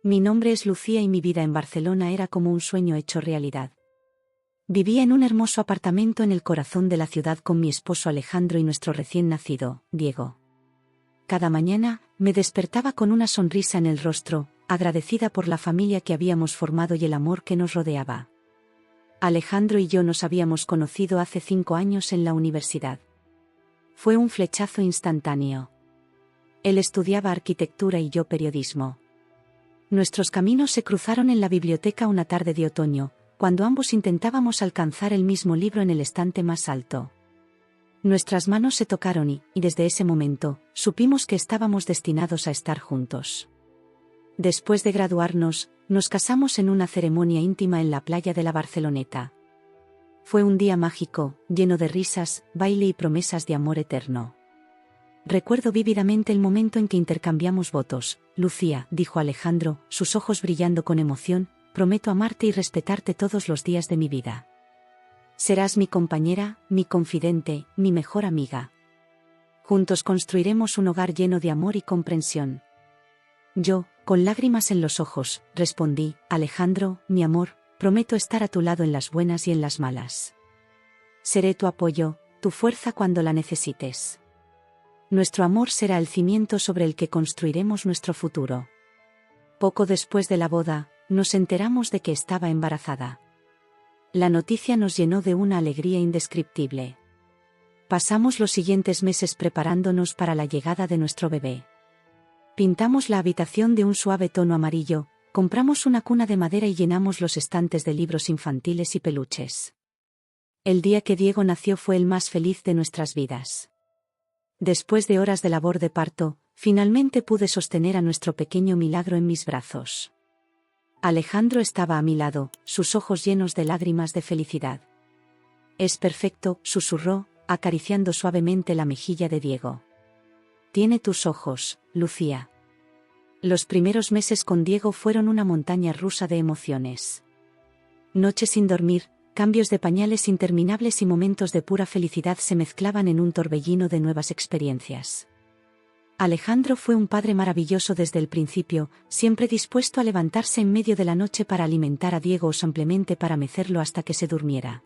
Mi nombre es Lucía y mi vida en Barcelona era como un sueño hecho realidad. Vivía en un hermoso apartamento en el corazón de la ciudad con mi esposo Alejandro y nuestro recién nacido, Diego. Cada mañana, me despertaba con una sonrisa en el rostro, agradecida por la familia que habíamos formado y el amor que nos rodeaba. Alejandro y yo nos habíamos conocido hace 5 años en la universidad. Fue un flechazo instantáneo. Él estudiaba arquitectura y yo periodismo. Nuestros caminos se cruzaron en la biblioteca una tarde de otoño, cuando ambos intentábamos alcanzar el mismo libro en el estante más alto. Nuestras manos se tocaron y desde ese momento, supimos que estábamos destinados a estar juntos. Después de graduarnos, nos casamos en una ceremonia íntima en la playa de la Barceloneta. Fue un día mágico, lleno de risas, baile y promesas de amor eterno. Recuerdo vívidamente el momento en que intercambiamos votos. Lucía, dijo Alejandro, sus ojos brillando con emoción, prometo amarte y respetarte todos los días de mi vida. Serás mi compañera, mi confidente, mi mejor amiga. Juntos construiremos un hogar lleno de amor y comprensión. Yo, con lágrimas en los ojos, respondí, Alejandro, mi amor, prometo estar a tu lado en las buenas y en las malas. Seré tu apoyo, tu fuerza cuando la necesites. Nuestro amor será el cimiento sobre el que construiremos nuestro futuro. Poco después de la boda, nos enteramos de que estaba embarazada. La noticia nos llenó de una alegría indescriptible. Pasamos los siguientes meses preparándonos para la llegada de nuestro bebé. Pintamos la habitación de un suave tono amarillo, compramos una cuna de madera y llenamos los estantes de libros infantiles y peluches. El día que Diego nació fue el más feliz de nuestras vidas. Después de horas de labor de parto, finalmente pude sostener a nuestro pequeño milagro en mis brazos. Alejandro estaba a mi lado, sus ojos llenos de lágrimas de felicidad. Es perfecto, susurró, acariciando suavemente la mejilla de Diego. Tiene tus ojos, Lucía. Los primeros meses con Diego fueron una montaña rusa de emociones. Noches sin dormir, cambios de pañales interminables y momentos de pura felicidad se mezclaban en un torbellino de nuevas experiencias. Alejandro fue un padre maravilloso desde el principio, siempre dispuesto a levantarse en medio de la noche para alimentar a Diego o simplemente para mecerlo hasta que se durmiera.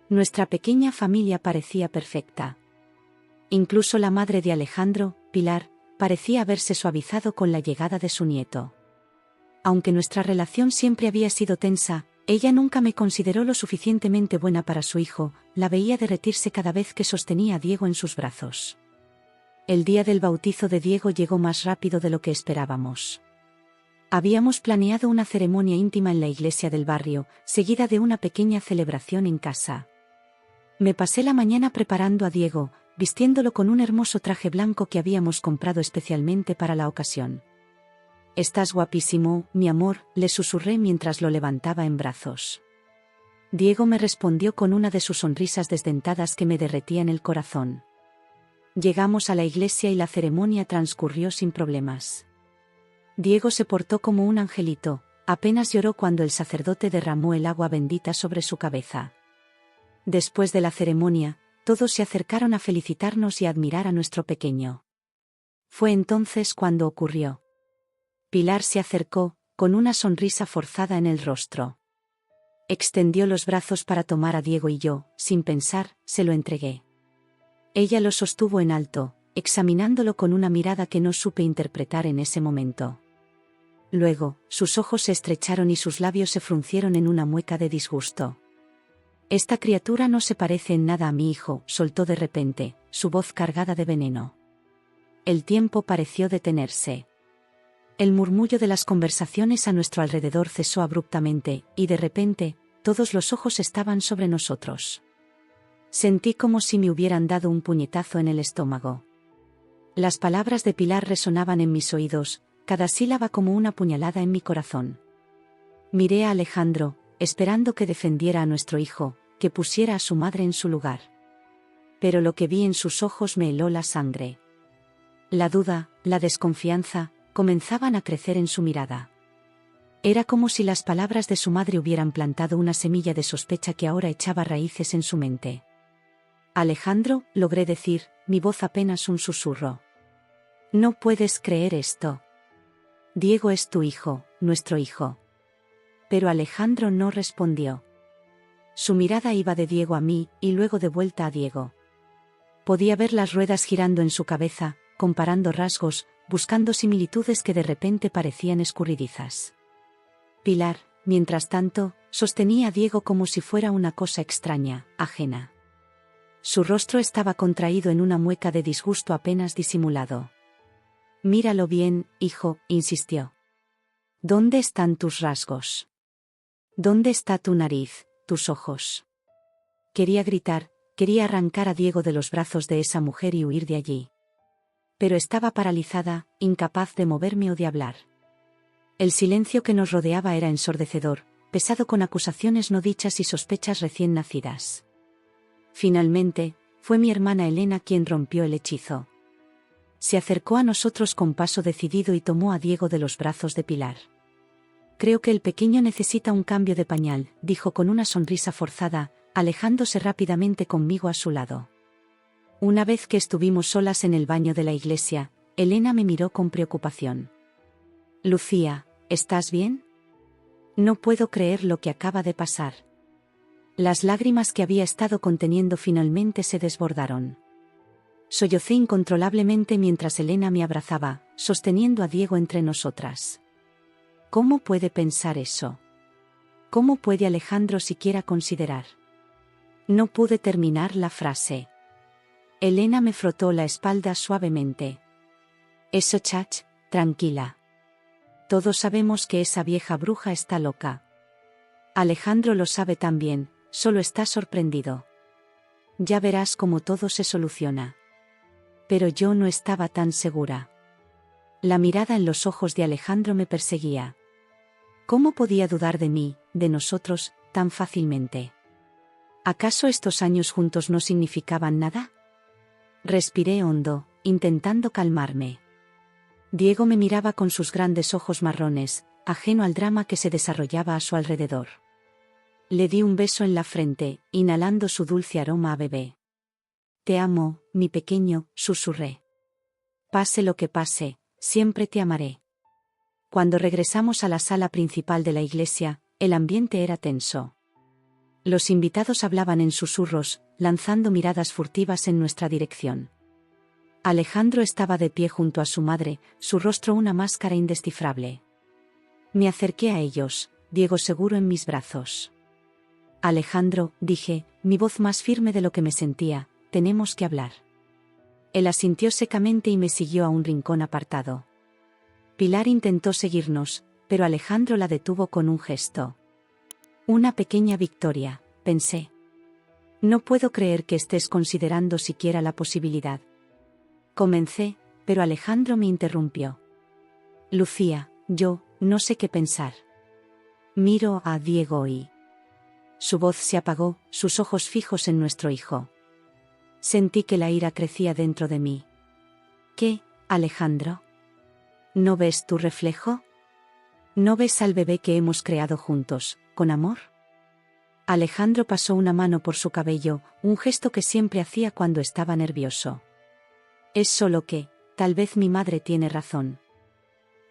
Nuestra pequeña familia parecía perfecta. Incluso la madre de Alejandro, Pilar, parecía haberse suavizado con la llegada de su nieto. Aunque nuestra relación siempre había sido tensa, ella nunca me consideró lo suficientemente buena para su hijo, la veía derretirse cada vez que sostenía a Diego en sus brazos. El día del bautizo de Diego llegó más rápido de lo que esperábamos. Habíamos planeado una ceremonia íntima en la iglesia del barrio, seguida de una pequeña celebración en casa. Me pasé la mañana preparando a Diego, vistiéndolo con un hermoso traje blanco que habíamos comprado especialmente para la ocasión. «Estás guapísimo, mi amor», le susurré mientras lo levantaba en brazos. Diego me respondió con una de sus sonrisas desdentadas que me derretían el corazón. Llegamos a la iglesia y la ceremonia transcurrió sin problemas. Diego se portó como un angelito, apenas lloró cuando el sacerdote derramó el agua bendita sobre su cabeza. Después de la ceremonia, todos se acercaron a felicitarnos y a admirar a nuestro pequeño. Fue entonces cuando ocurrió. Pilar se acercó, con una sonrisa forzada en el rostro. Extendió los brazos para tomar a Diego y yo, sin pensar, se lo entregué. Ella lo sostuvo en alto, examinándolo con una mirada que no supe interpretar en ese momento. Luego, sus ojos se estrecharon y sus labios se fruncieron en una mueca de disgusto. «Esta criatura no se parece en nada a mi hijo», soltó de repente, su voz cargada de veneno. El tiempo pareció detenerse. El murmullo de las conversaciones a nuestro alrededor cesó abruptamente, y de repente, todos los ojos estaban sobre nosotros. Sentí como si me hubieran dado un puñetazo en el estómago. Las palabras de Pilar resonaban en mis oídos, cada sílaba como una puñalada en mi corazón. Miré a Alejandro, esperando que defendiera a nuestro hijo, que pusiera a su madre en su lugar. Pero lo que vi en sus ojos me heló la sangre. La duda, la desconfianza, comenzaban a crecer en su mirada. Era como si las palabras de su madre hubieran plantado una semilla de sospecha que ahora echaba raíces en su mente. «Alejandro», logré decir, mi voz apenas un susurro. «No puedes creer esto». Diego es tu hijo, nuestro hijo. Pero Alejandro no respondió. Su mirada iba de Diego a mí, y luego de vuelta a Diego. Podía ver las ruedas girando en su cabeza, comparando rasgos, buscando similitudes que de repente parecían escurridizas. Pilar, mientras tanto, sostenía a Diego como si fuera una cosa extraña, ajena. Su rostro estaba contraído en una mueca de disgusto apenas disimulado. «Míralo bien, hijo», insistió. «¿Dónde están tus rasgos? ¿Dónde está tu nariz, tus ojos?» Quería gritar, quería arrancar a Diego de los brazos de esa mujer y huir de allí. Pero estaba paralizada, incapaz de moverme o de hablar. El silencio que nos rodeaba era ensordecedor, pesado con acusaciones no dichas y sospechas recién nacidas. Finalmente, fue mi hermana Elena quien rompió el hechizo. Se acercó a nosotros con paso decidido y tomó a Diego de los brazos de Pilar. «Creo que el pequeño necesita un cambio de pañal», dijo con una sonrisa forzada, alejándose rápidamente conmigo a su lado. Una vez que estuvimos solas en el baño de la iglesia, Elena me miró con preocupación. «Lucía, ¿estás bien? No puedo creer lo que acaba de pasar». Las lágrimas que había estado conteniendo finalmente se desbordaron. Sollocé incontrolablemente mientras Elena me abrazaba, sosteniendo a Diego entre nosotras. ¿Cómo puede pensar eso? ¿Cómo puede Alejandro siquiera considerar? No pude terminar la frase. Elena me frotó la espalda suavemente. «Eso, chach, tranquila. Todos sabemos que esa vieja bruja está loca. Alejandro lo sabe también, solo está sorprendido. Ya verás cómo todo se soluciona». Pero yo no estaba tan segura. La mirada en los ojos de Alejandro me perseguía. ¿Cómo podía dudar de mí, de nosotros, tan fácilmente? ¿Acaso estos años juntos no significaban nada? Respiré hondo, intentando calmarme. Diego me miraba con sus grandes ojos marrones, ajeno al drama que se desarrollaba a su alrededor. Le di un beso en la frente, inhalando su dulce aroma a bebé. «Te amo, mi pequeño», susurré. «Pase lo que pase, siempre te amaré». Cuando regresamos a la sala principal de la iglesia, el ambiente era tenso. Los invitados hablaban en susurros, lanzando miradas furtivas en nuestra dirección. Alejandro estaba de pie junto a su madre, su rostro una máscara indescifrable. Me acerqué a ellos, Diego seguro en mis brazos. «Alejandro», dije, mi voz más firme de lo que me sentía, «tenemos que hablar». Él asintió secamente y me siguió a un rincón apartado. Pilar intentó seguirnos, pero Alejandro la detuvo con un gesto. «Una pequeña victoria», pensé. «No puedo creer que estés considerando siquiera la posibilidad». Comencé, pero Alejandro me interrumpió. «Lucía, yo, no sé qué pensar». Miro a Diego y... Su voz se apagó, sus ojos fijos en nuestro hijo. Sentí que la ira crecía dentro de mí. «¿Qué, Alejandro? ¿No ves tu reflejo? ¿No ves al bebé que hemos creado juntos, con amor?» Alejandro pasó una mano por su cabello, un gesto que siempre hacía cuando estaba nervioso. «Es solo que, tal vez mi madre tiene razón.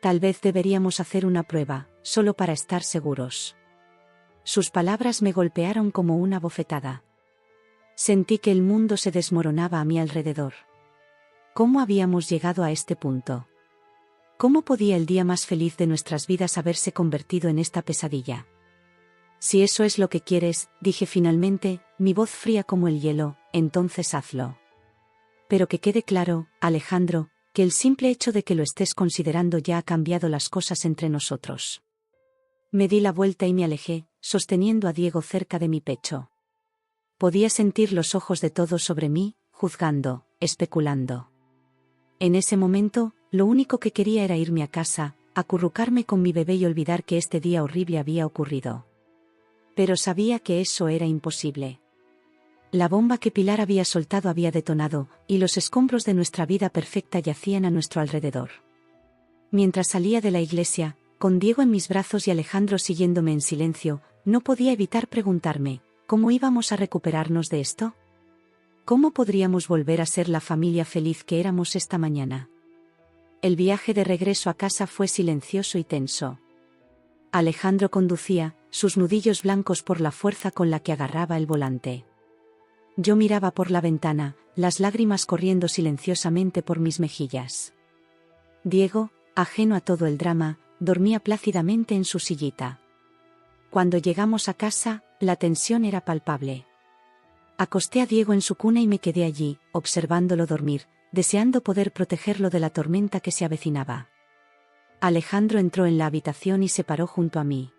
Tal vez deberíamos hacer una prueba, solo para estar seguros». Sus palabras me golpearon como una bofetada. Sentí que el mundo se desmoronaba a mi alrededor. ¿Cómo habíamos llegado a este punto? ¿Cómo podía el día más feliz de nuestras vidas haberse convertido en esta pesadilla? «Si eso es lo que quieres», dije finalmente, mi voz fría como el hielo, «entonces hazlo. Pero que quede claro, Alejandro, que el simple hecho de que lo estés considerando ya ha cambiado las cosas entre nosotros». Me di la vuelta y me alejé, sosteniendo a Diego cerca de mi pecho. Podía sentir los ojos de todos sobre mí, juzgando, especulando. En ese momento, lo único que quería era irme a casa, acurrucarme con mi bebé y olvidar que este día horrible había ocurrido. Pero sabía que eso era imposible. La bomba que Pilar había soltado había detonado, y los escombros de nuestra vida perfecta yacían a nuestro alrededor. Mientras salía de la iglesia, con Diego en mis brazos y Alejandro siguiéndome en silencio, no podía evitar preguntarme, ¿cómo íbamos a recuperarnos de esto? ¿Cómo podríamos volver a ser la familia feliz que éramos esta mañana? El viaje de regreso a casa fue silencioso y tenso. Alejandro conducía, sus nudillos blancos por la fuerza con la que agarraba el volante. Yo miraba por la ventana, las lágrimas corriendo silenciosamente por mis mejillas. Diego, ajeno a todo el drama, dormía plácidamente en su sillita. Cuando llegamos a casa, la tensión era palpable. Acosté a Diego en su cuna y me quedé allí, observándolo dormir, deseando poder protegerlo de la tormenta que se avecinaba. Alejandro entró en la habitación y se paró junto a mí.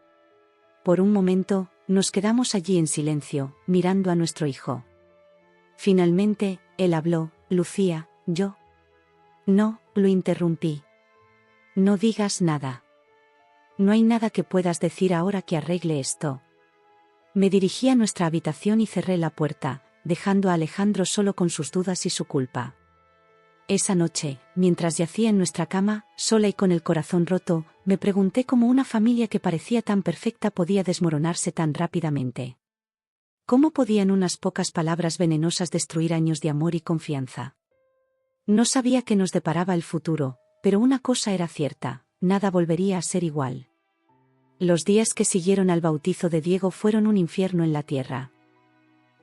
Por un momento, nos quedamos allí en silencio, mirando a nuestro hijo. Finalmente, él habló: Lucía, yo. No, lo interrumpí. No digas nada. No hay nada que puedas decir ahora que arregle esto. Me dirigí a nuestra habitación y cerré la puerta, dejando a Alejandro solo con sus dudas y su culpa. Esa noche, mientras yacía en nuestra cama, sola y con el corazón roto, me pregunté cómo una familia que parecía tan perfecta podía desmoronarse tan rápidamente. ¿Cómo podían unas pocas palabras venenosas destruir años de amor y confianza? No sabía qué nos deparaba el futuro, pero una cosa era cierta: nada volvería a ser igual. Los días que siguieron al bautizo de Diego fueron un infierno en la tierra.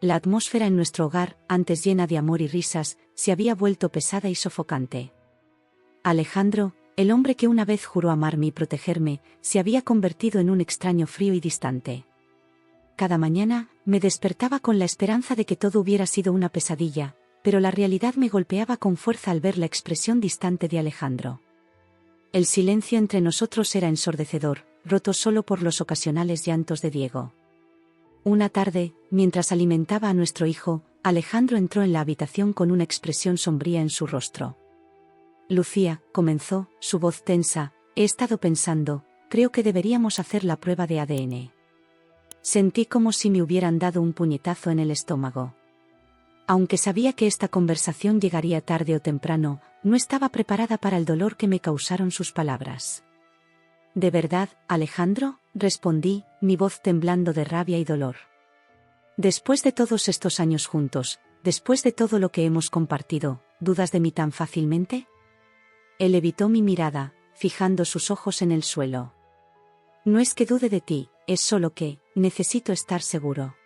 La atmósfera en nuestro hogar, antes llena de amor y risas, se había vuelto pesada y sofocante. Alejandro, el hombre que una vez juró amarme y protegerme, se había convertido en un extraño frío y distante. Cada mañana, me despertaba con la esperanza de que todo hubiera sido una pesadilla, pero la realidad me golpeaba con fuerza al ver la expresión distante de Alejandro. El silencio entre nosotros era ensordecedor, roto solo por los ocasionales llantos de Diego. Una tarde, mientras alimentaba a nuestro hijo, Alejandro entró en la habitación con una expresión sombría en su rostro. Lucía, comenzó, su voz tensa, he estado pensando, creo que deberíamos hacer la prueba de ADN. Sentí como si me hubieran dado un puñetazo en el estómago. Aunque sabía que esta conversación llegaría tarde o temprano, no estaba preparada para el dolor que me causaron sus palabras. ¿De verdad, Alejandro?, respondí, mi voz temblando de rabia y dolor. Después de todos estos años juntos, después de todo lo que hemos compartido, ¿dudas de mí tan fácilmente? Él evitó mi mirada, fijando sus ojos en el suelo. No es que dude de ti, es solo que, necesito estar seguro.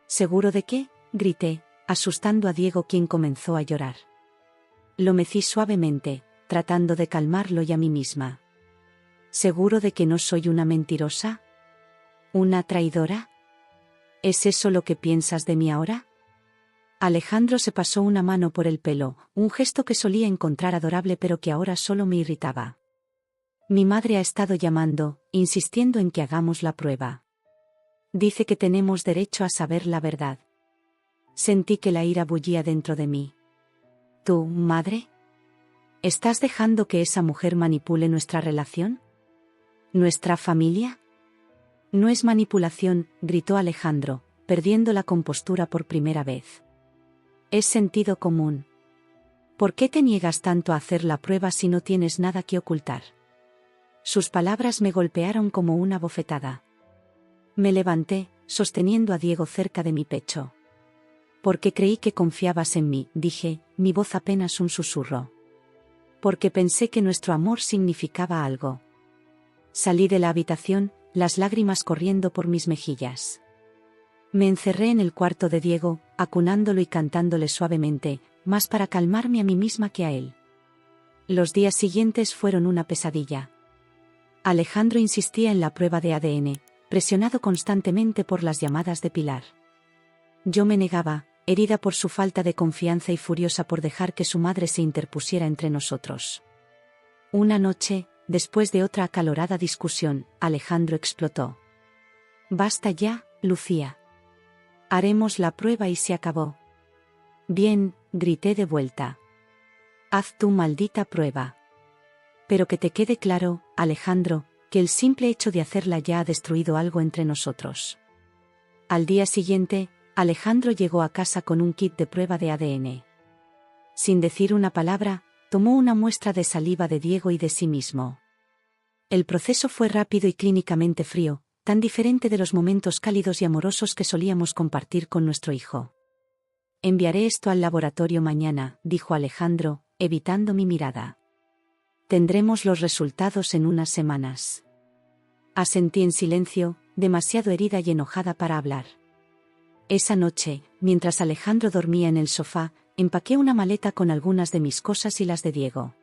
¿Seguro de qué?, grité, asustando a Diego, quien comenzó a llorar. Lo mecí suavemente, tratando de calmarlo y a mí misma. ¿Seguro de que no soy una mentirosa? ¿Una traidora? ¿Es eso lo que piensas de mí ahora? Alejandro se pasó una mano por el pelo, un gesto que solía encontrar adorable pero que ahora solo me irritaba. Mi madre ha estado llamando, insistiendo en que hagamos la prueba. Dice que tenemos derecho a saber la verdad. Sentí que la ira bullía dentro de mí. ¿Tu madre? ¿Estás dejando que esa mujer manipule nuestra relación? ¿Nuestra familia? No es manipulación, gritó Alejandro, perdiendo la compostura por primera vez. Es sentido común. ¿Por qué te niegas tanto a hacer la prueba si no tienes nada que ocultar? Sus palabras me golpearon como una bofetada. Me levanté, sosteniendo a Diego cerca de mi pecho. Porque creí que confiabas en mí, dije, mi voz apenas un susurro. Porque pensé que nuestro amor significaba algo. Salí de la habitación, las lágrimas corriendo por mis mejillas. Me encerré en el cuarto de Diego, acunándolo y cantándole suavemente, más para calmarme a mí misma que a él. Los días siguientes fueron una pesadilla. Alejandro insistía en la prueba de ADN, presionado constantemente por las llamadas de Pilar. Yo me negaba, herida por su falta de confianza y furiosa por dejar que su madre se interpusiera entre nosotros. Una noche, después de otra acalorada discusión, Alejandro explotó. «Basta ya, Lucía. Haremos la prueba y se acabó». «Bien», grité de vuelta. «Haz tu maldita prueba. Pero que te quede claro, Alejandro, que el simple hecho de hacerla ya ha destruido algo entre nosotros». Al día siguiente, Alejandro llegó a casa con un kit de prueba de ADN. Sin decir una palabra, tomó una muestra de saliva de Diego y de sí mismo. El proceso fue rápido y clínicamente frío, tan diferente de los momentos cálidos y amorosos que solíamos compartir con nuestro hijo. «Enviaré esto al laboratorio mañana», dijo Alejandro, evitando mi mirada. tendremos los resultados en unas semanas. Asentí en silencio, demasiado herida y enojada para hablar. Esa noche, mientras Alejandro dormía en el sofá, empaqué una maleta con algunas de mis cosas y las de Diego.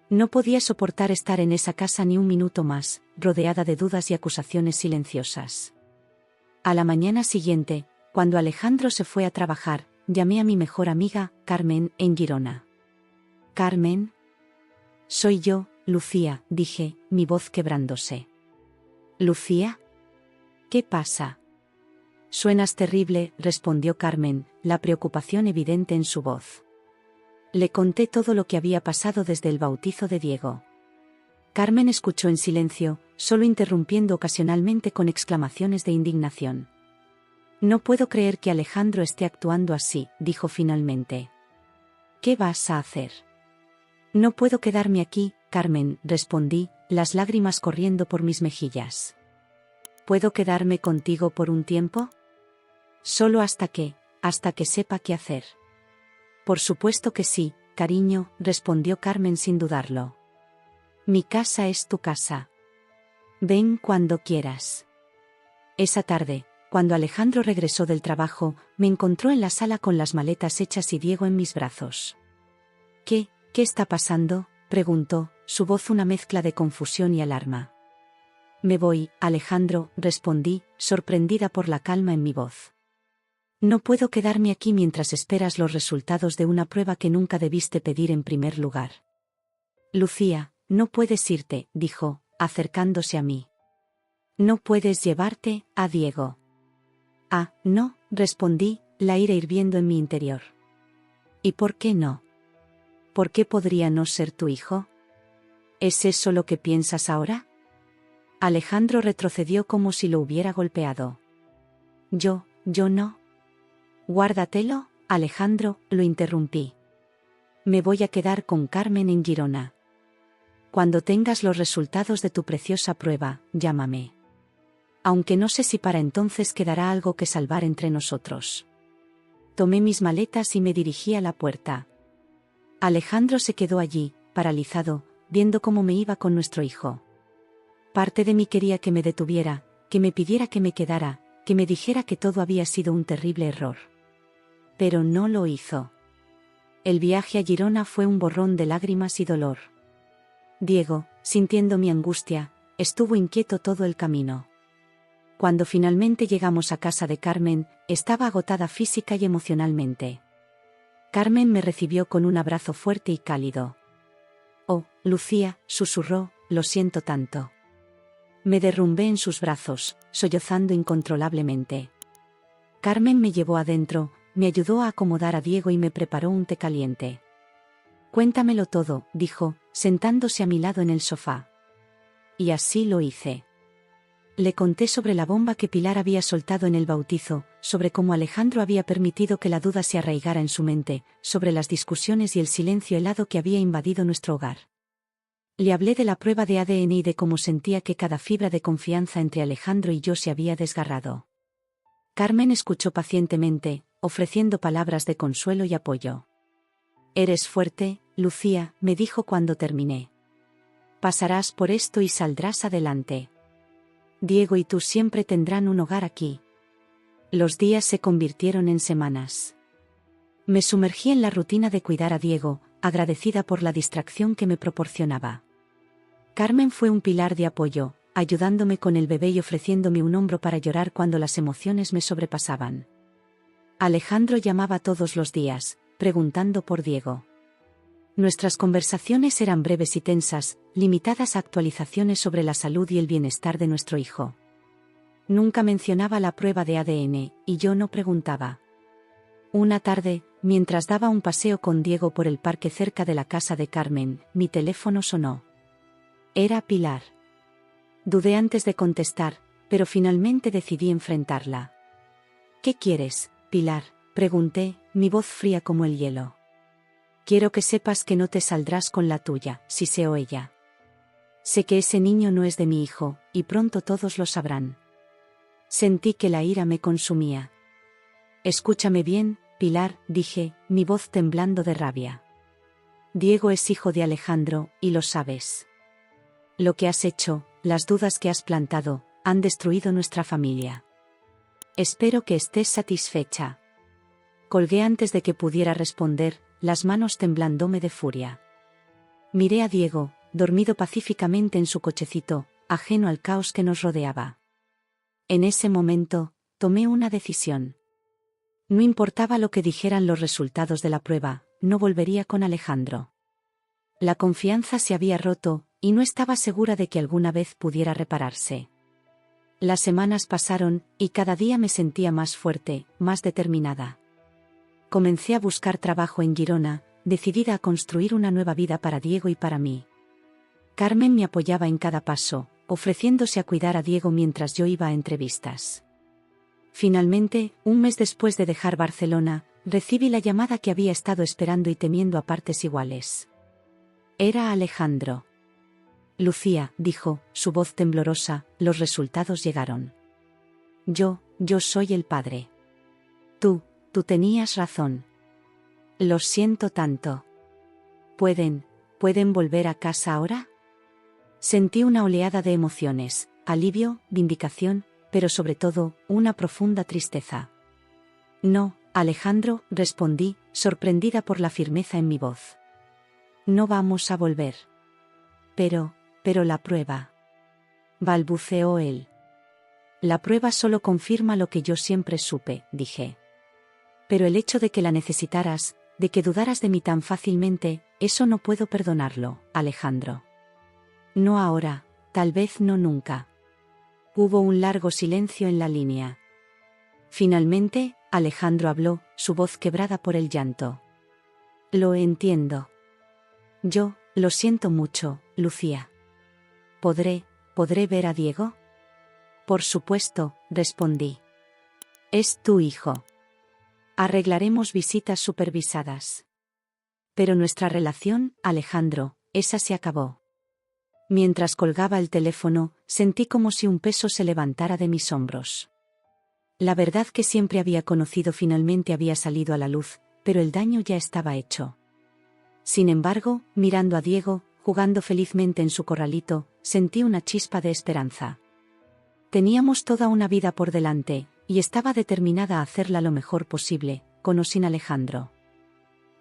No podía soportar estar en esa casa ni un minuto más, rodeada de dudas y acusaciones silenciosas. A la mañana siguiente, cuando Alejandro se fue a trabajar, llamé a mi mejor amiga, Carmen, en Girona. «Carmen». «Soy yo, Lucía», dije, mi voz quebrándose. «¿Lucía? ¿Qué pasa?» «Suenas terrible», respondió Carmen, la preocupación evidente en su voz. Le conté todo lo que había pasado desde el bautizo de Diego. Carmen escuchó en silencio, solo interrumpiendo ocasionalmente con exclamaciones de indignación. «No puedo creer que Alejandro esté actuando así», dijo finalmente. «¿Qué vas a hacer?» «No puedo quedarme aquí, Carmen», respondí, las lágrimas corriendo por mis mejillas. «¿Puedo quedarme contigo por un tiempo?» «Solo hasta que sepa qué hacer». «Por supuesto que sí, cariño», respondió Carmen sin dudarlo. «Mi casa es tu casa. Ven cuando quieras». Esa tarde, cuando Alejandro regresó del trabajo, me encontró en la sala con las maletas hechas y Diego en mis brazos. ¿Qué está pasando?», preguntó, su voz una mezcla de confusión y alarma. «Me voy, Alejandro», respondí, sorprendida por la calma en mi voz. «No puedo quedarme aquí mientras esperas los resultados de una prueba que nunca debiste pedir en primer lugar». «Lucía, no puedes irte», dijo, acercándose a mí. «No puedes llevarte a Diego». «Ah, no», respondí, la ira hirviendo en mi interior. «¿Y por qué no? ¿Por qué podría no ser tu hijo? ¿Es eso lo que piensas ahora?» Alejandro retrocedió como si lo hubiera golpeado. Yo no. «Guárdatelo, Alejandro», lo interrumpí. «Me voy a quedar con Carmen en Girona. Cuando tengas los resultados de tu preciosa prueba, llámame. Aunque no sé si para entonces quedará algo que salvar entre nosotros». Tomé mis maletas y me dirigí a la puerta. Alejandro se quedó allí, paralizado, viendo cómo me iba con nuestro hijo. Parte de mí quería que me detuviera, que me pidiera que me quedara, que me dijera que todo había sido un terrible error. Pero no lo hizo. El viaje a Girona fue un borrón de lágrimas y dolor. Diego, sintiendo mi angustia, estuvo inquieto todo el camino. Cuando finalmente llegamos a casa de Carmen, estaba agotada física y emocionalmente. Carmen me recibió con un abrazo fuerte y cálido. «Oh, Lucía», susurró, «lo siento tanto». Me derrumbé en sus brazos, sollozando incontrolablemente. Carmen me llevó adentro, me ayudó a acomodar a Diego y me preparó un té caliente. «Cuéntamelo todo», dijo, sentándose a mi lado en el sofá. Y así lo hice. Le conté sobre la bomba que Pilar había soltado en el bautizo, sobre cómo Alejandro había permitido que la duda se arraigara en su mente, sobre las discusiones y el silencio helado que había invadido nuestro hogar. Le hablé de la prueba de ADN y de cómo sentía que cada fibra de confianza entre Alejandro y yo se había desgarrado. Carmen escuchó pacientemente, ofreciendo palabras de consuelo y apoyo. «Eres fuerte, Lucía», me dijo cuando terminé. «Pasarás por esto y saldrás adelante. Diego y tú siempre tendrán un hogar aquí». Los días se convirtieron en semanas. Me sumergí en la rutina de cuidar a Diego, agradecida por la distracción que me proporcionaba. Carmen fue un pilar de apoyo, ayudándome con el bebé y ofreciéndome un hombro para llorar cuando las emociones me sobrepasaban. Alejandro llamaba todos los días, preguntando por Diego. Nuestras conversaciones eran breves y tensas, limitadas a actualizaciones sobre la salud y el bienestar de nuestro hijo. Nunca mencionaba la prueba de ADN, y yo no preguntaba. Una tarde, mientras daba un paseo con Diego por el parque cerca de la casa de Carmen, mi teléfono sonó. Era Pilar. Dudé antes de contestar, pero finalmente decidí enfrentarla. «¿Qué quieres, Pilar?», pregunté, mi voz fría como el hielo. «Quiero que sepas que no te saldrás con la tuya», siseó ella. «Sé que ese niño no es de mi hijo, y pronto todos lo sabrán». Sentí que la ira me consumía. «Escúchame bien, Pilar», dije, mi voz temblando de rabia. Diego es hijo de Alejandro, y lo sabes. Lo que has hecho, las dudas que has plantado, han destruido nuestra familia. Espero que estés satisfecha. Colgué antes de que pudiera responder, las manos temblándome de furia. Miré a Diego, dormido pacíficamente en su cochecito, ajeno al caos que nos rodeaba. En ese momento, tomé una decisión. No importaba lo que dijeran los resultados de la prueba, no volvería con Alejandro. La confianza se había roto, y no estaba segura de que alguna vez pudiera repararse. Las semanas pasaron, y cada día me sentía más fuerte, más determinada. Comencé a buscar trabajo en Girona, decidida a construir una nueva vida para Diego y para mí. Carmen me apoyaba en cada paso, ofreciéndose a cuidar a Diego mientras yo iba a entrevistas. Finalmente, un mes después de dejar Barcelona, recibí la llamada que había estado esperando y temiendo a partes iguales. Era Alejandro. Lucía, dijo, su voz temblorosa, los resultados llegaron. Yo soy el padre. Tú tenías razón. Lo siento tanto. ¿Pueden volver a casa ahora? Sentí una oleada de emociones, alivio, vindicación, pero sobre todo, una profunda tristeza. No, Alejandro, respondí, sorprendida por la firmeza en mi voz. No vamos a volver. Pero la prueba. Balbuceó él. La prueba solo confirma lo que yo siempre supe, dije. Pero el hecho de que la necesitaras, de que dudaras de mí tan fácilmente, eso no puedo perdonarlo, Alejandro. No ahora, tal vez no nunca. Hubo un largo silencio en la línea. Finalmente, Alejandro habló, su voz quebrada por el llanto. Lo entiendo. Yo, lo siento mucho, Lucía. ¿Podré ver a Diego? Por supuesto, respondí. Es tu hijo. Arreglaremos visitas supervisadas. Pero nuestra relación, Alejandro, esa se acabó. Mientras colgaba el teléfono, sentí como si un peso se levantara de mis hombros. La verdad que siempre había conocido finalmente había salido a la luz, pero el daño ya estaba hecho. Sin embargo, mirando a Diego, jugando felizmente en su corralito, sentí una chispa de esperanza. Teníamos toda una vida por delante, y estaba determinada a hacerla lo mejor posible, con o sin Alejandro.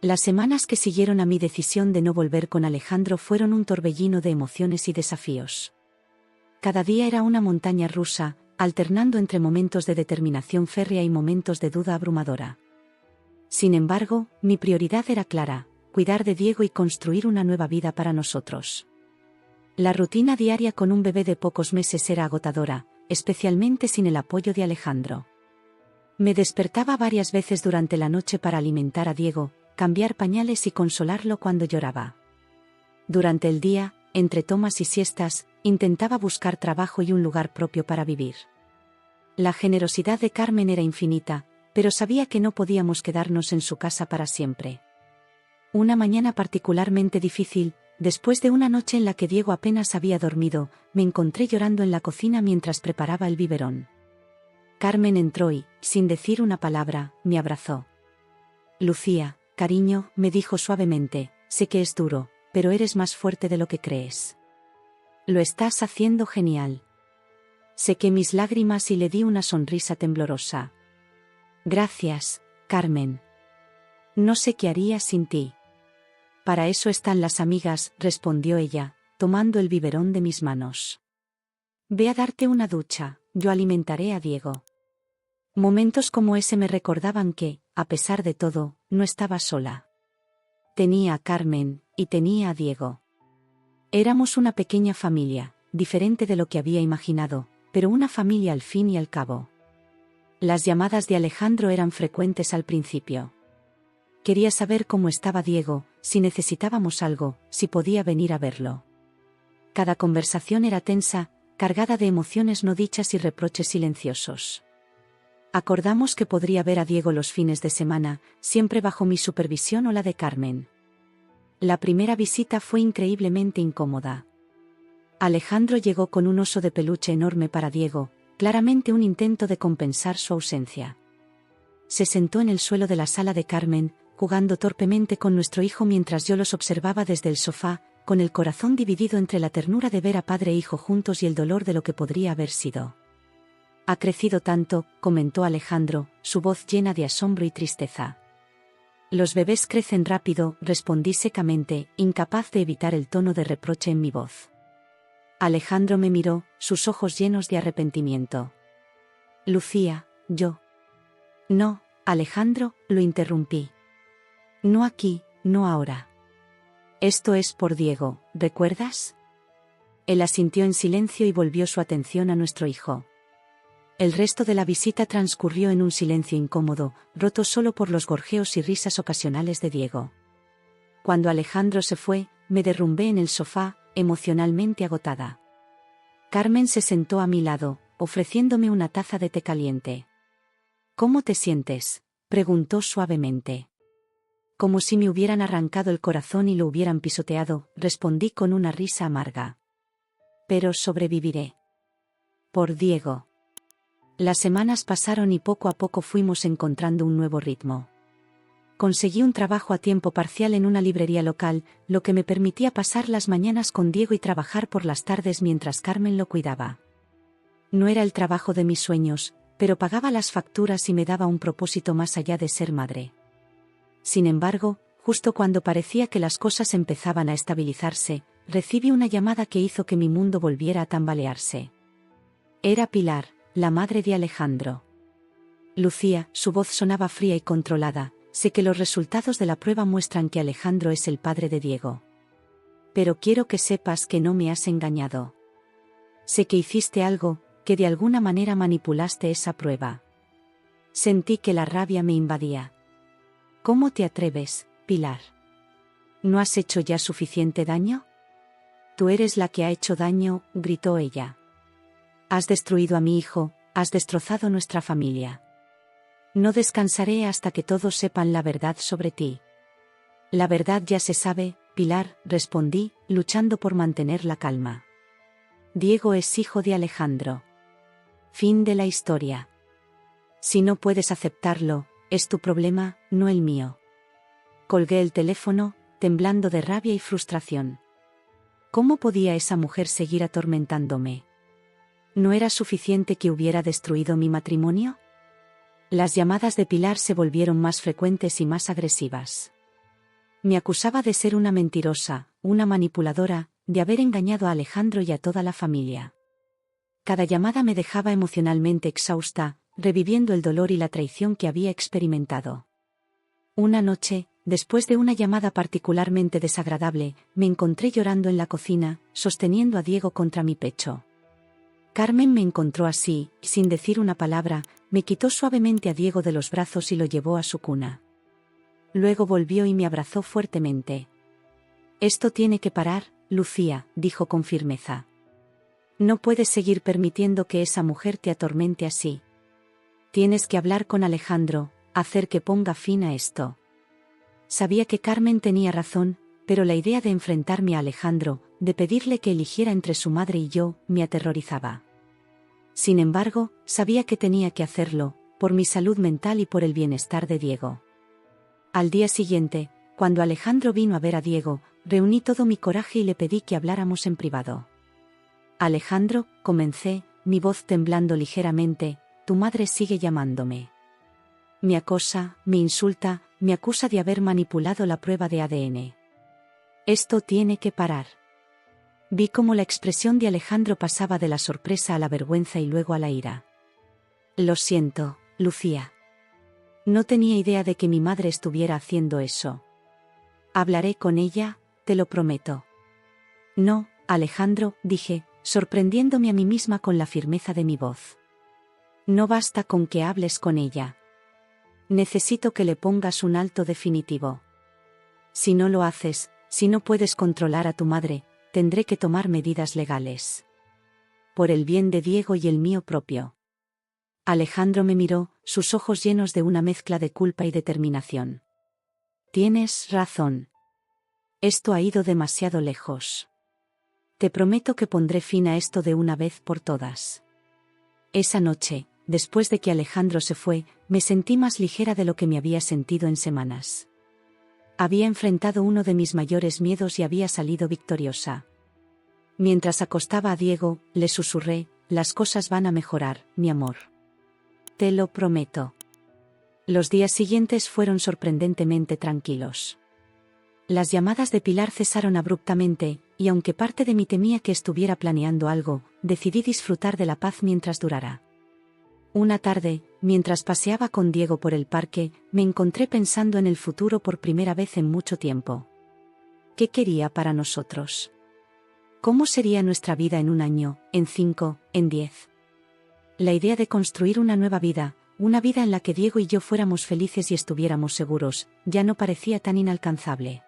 Las semanas que siguieron a mi decisión de no volver con Alejandro fueron un torbellino de emociones y desafíos. Cada día era una montaña rusa, alternando entre momentos de determinación férrea y momentos de duda abrumadora. Sin embargo, mi prioridad era clara: cuidar de Diego y construir una nueva vida para nosotros. La rutina diaria con un bebé de pocos meses era agotadora, especialmente sin el apoyo de Alejandro. Me despertaba varias veces durante la noche para alimentar a Diego, cambiar pañales y consolarlo cuando lloraba. Durante el día, entre tomas y siestas, intentaba buscar trabajo y un lugar propio para vivir. La generosidad de Carmen era infinita, pero sabía que no podíamos quedarnos en su casa para siempre. Una mañana particularmente difícil, después de una noche en la que Diego apenas había dormido, me encontré llorando en la cocina mientras preparaba el biberón. Carmen entró y, sin decir una palabra, me abrazó. Lucía, cariño, me dijo suavemente, sé que es duro, pero eres más fuerte de lo que crees. Lo estás haciendo genial. Sequé mis lágrimas y le di una sonrisa temblorosa. Gracias, Carmen. No sé qué haría sin ti. Para eso están las amigas, respondió ella, tomando el biberón de mis manos. Ve a darte una ducha, yo alimentaré a Diego. Momentos como ese me recordaban que, a pesar de todo, no estaba sola. Tenía a Carmen, y tenía a Diego. Éramos una pequeña familia, diferente de lo que había imaginado, pero una familia al fin y al cabo. Las llamadas de Alejandro eran frecuentes al principio. Quería saber cómo estaba Diego, si necesitábamos algo, si podía venir a verlo. Cada conversación era tensa, cargada de emociones no dichas y reproches silenciosos. Acordamos que podría ver a Diego los fines de semana, siempre bajo mi supervisión o la de Carmen. La primera visita fue increíblemente incómoda. Alejandro llegó con un oso de peluche enorme para Diego, claramente un intento de compensar su ausencia. Se sentó en el suelo de la sala de Carmen, jugando torpemente con nuestro hijo mientras yo los observaba desde el sofá, con el corazón dividido entre la ternura de ver a padre e hijo juntos y el dolor de lo que podría haber sido. Ha crecido tanto, comentó Alejandro, su voz llena de asombro y tristeza. Los bebés crecen rápido, respondí secamente, incapaz de evitar el tono de reproche en mi voz. Alejandro me miró, sus ojos llenos de arrepentimiento. Lucía, yo. No, Alejandro, lo interrumpí. No aquí, no ahora. Esto es por Diego, ¿recuerdas? Él asintió en silencio y volvió su atención a nuestro hijo. El resto de la visita transcurrió en un silencio incómodo, roto solo por los gorjeos y risas ocasionales de Diego. Cuando Alejandro se fue, me derrumbé en el sofá, emocionalmente agotada. Carmen se sentó a mi lado, ofreciéndome una taza de té caliente. ¿Cómo te sientes?, preguntó suavemente. Como si me hubieran arrancado el corazón y lo hubieran pisoteado, respondí con una risa amarga. Pero sobreviviré. Por Diego. Las semanas pasaron y poco a poco fuimos encontrando un nuevo ritmo. Conseguí un trabajo a tiempo parcial en una librería local, lo que me permitía pasar las mañanas con Diego y trabajar por las tardes mientras Carmen lo cuidaba. No era el trabajo de mis sueños, pero pagaba las facturas y me daba un propósito más allá de ser madre. Sin embargo, justo cuando parecía que las cosas empezaban a estabilizarse, recibí una llamada que hizo que mi mundo volviera a tambalearse. Era Pilar, la madre de Alejandro. Lucía, su voz sonaba fría y controlada. Sé que los resultados de la prueba muestran que Alejandro es el padre de Diego. Pero quiero que sepas que no me has engañado. Sé que hiciste algo, que de alguna manera manipulaste esa prueba. Sentí que la rabia me invadía. ¿Cómo te atreves, Pilar? ¿No has hecho ya suficiente daño? Tú eres la que ha hecho daño, gritó ella. Has destruido a mi hijo, has destrozado nuestra familia. No descansaré hasta que todos sepan la verdad sobre ti. La verdad ya se sabe, Pilar, respondí, luchando por mantener la calma. Diego es hijo de Alejandro. Fin de la historia. Si no puedes aceptarlo, es tu problema, no el mío. Colgué el teléfono, temblando de rabia y frustración. ¿Cómo podía esa mujer seguir atormentándome? ¿No era suficiente que hubiera destruido mi matrimonio? Las llamadas de Pilar se volvieron más frecuentes y más agresivas. Me acusaba de ser una mentirosa, una manipuladora, de haber engañado a Alejandro y a toda la familia. Cada llamada me dejaba emocionalmente exhausta, reviviendo el dolor y la traición que había experimentado. Una noche, después de una llamada particularmente desagradable, me encontré llorando en la cocina, sosteniendo a Diego contra mi pecho. Carmen me encontró así, sin decir una palabra, me quitó suavemente a Diego de los brazos y lo llevó a su cuna. Luego volvió y me abrazó fuertemente. Esto tiene que parar, Lucía, dijo con firmeza. No puedes seguir permitiendo que esa mujer te atormente así. Tienes que hablar con Alejandro, hacer que ponga fin a esto. Sabía que Carmen tenía razón, pero la idea de enfrentarme a Alejandro, de pedirle que eligiera entre su madre y yo, me aterrorizaba. Sin embargo, sabía que tenía que hacerlo, por mi salud mental y por el bienestar de Diego. Al día siguiente, cuando Alejandro vino a ver a Diego, reuní todo mi coraje y le pedí que habláramos en privado. Alejandro, comencé, mi voz temblando ligeramente, tu madre sigue llamándome. Me acosa, me insulta, me acusa de haber manipulado la prueba de ADN. Esto tiene que parar. Vi cómo la expresión de Alejandro pasaba de la sorpresa a la vergüenza y luego a la ira. Lo siento, Lucía. No tenía idea de que mi madre estuviera haciendo eso. Hablaré con ella, te lo prometo. No, Alejandro, dije, sorprendiéndome a mí misma con la firmeza de mi voz. No basta con que hables con ella. Necesito que le pongas un alto definitivo. Si no lo haces, si no puedes controlar a tu madre, tendré que tomar medidas legales. Por el bien de Diego y el mío propio. Alejandro me miró, sus ojos llenos de una mezcla de culpa y determinación. Tienes razón. Esto ha ido demasiado lejos. Te prometo que pondré fin a esto de una vez por todas. Esa noche, después de que Alejandro se fue, me sentí más ligera de lo que me había sentido en semanas. Había enfrentado uno de mis mayores miedos y había salido victoriosa. Mientras acostaba a Diego, le susurré: las cosas van a mejorar, mi amor. Te lo prometo. Los días siguientes fueron sorprendentemente tranquilos. Las llamadas de Pilar cesaron abruptamente, y aunque parte de mí temía que estuviera planeando algo, decidí disfrutar de la paz mientras durara. Una tarde, mientras paseaba con Diego por el parque, me encontré pensando en el futuro por primera vez en mucho tiempo. ¿Qué quería para nosotros? ¿Cómo sería nuestra vida en 1 año, en 5, en 10? La idea de construir una nueva vida, una vida en la que Diego y yo fuéramos felices y estuviéramos seguros, ya no parecía tan inalcanzable.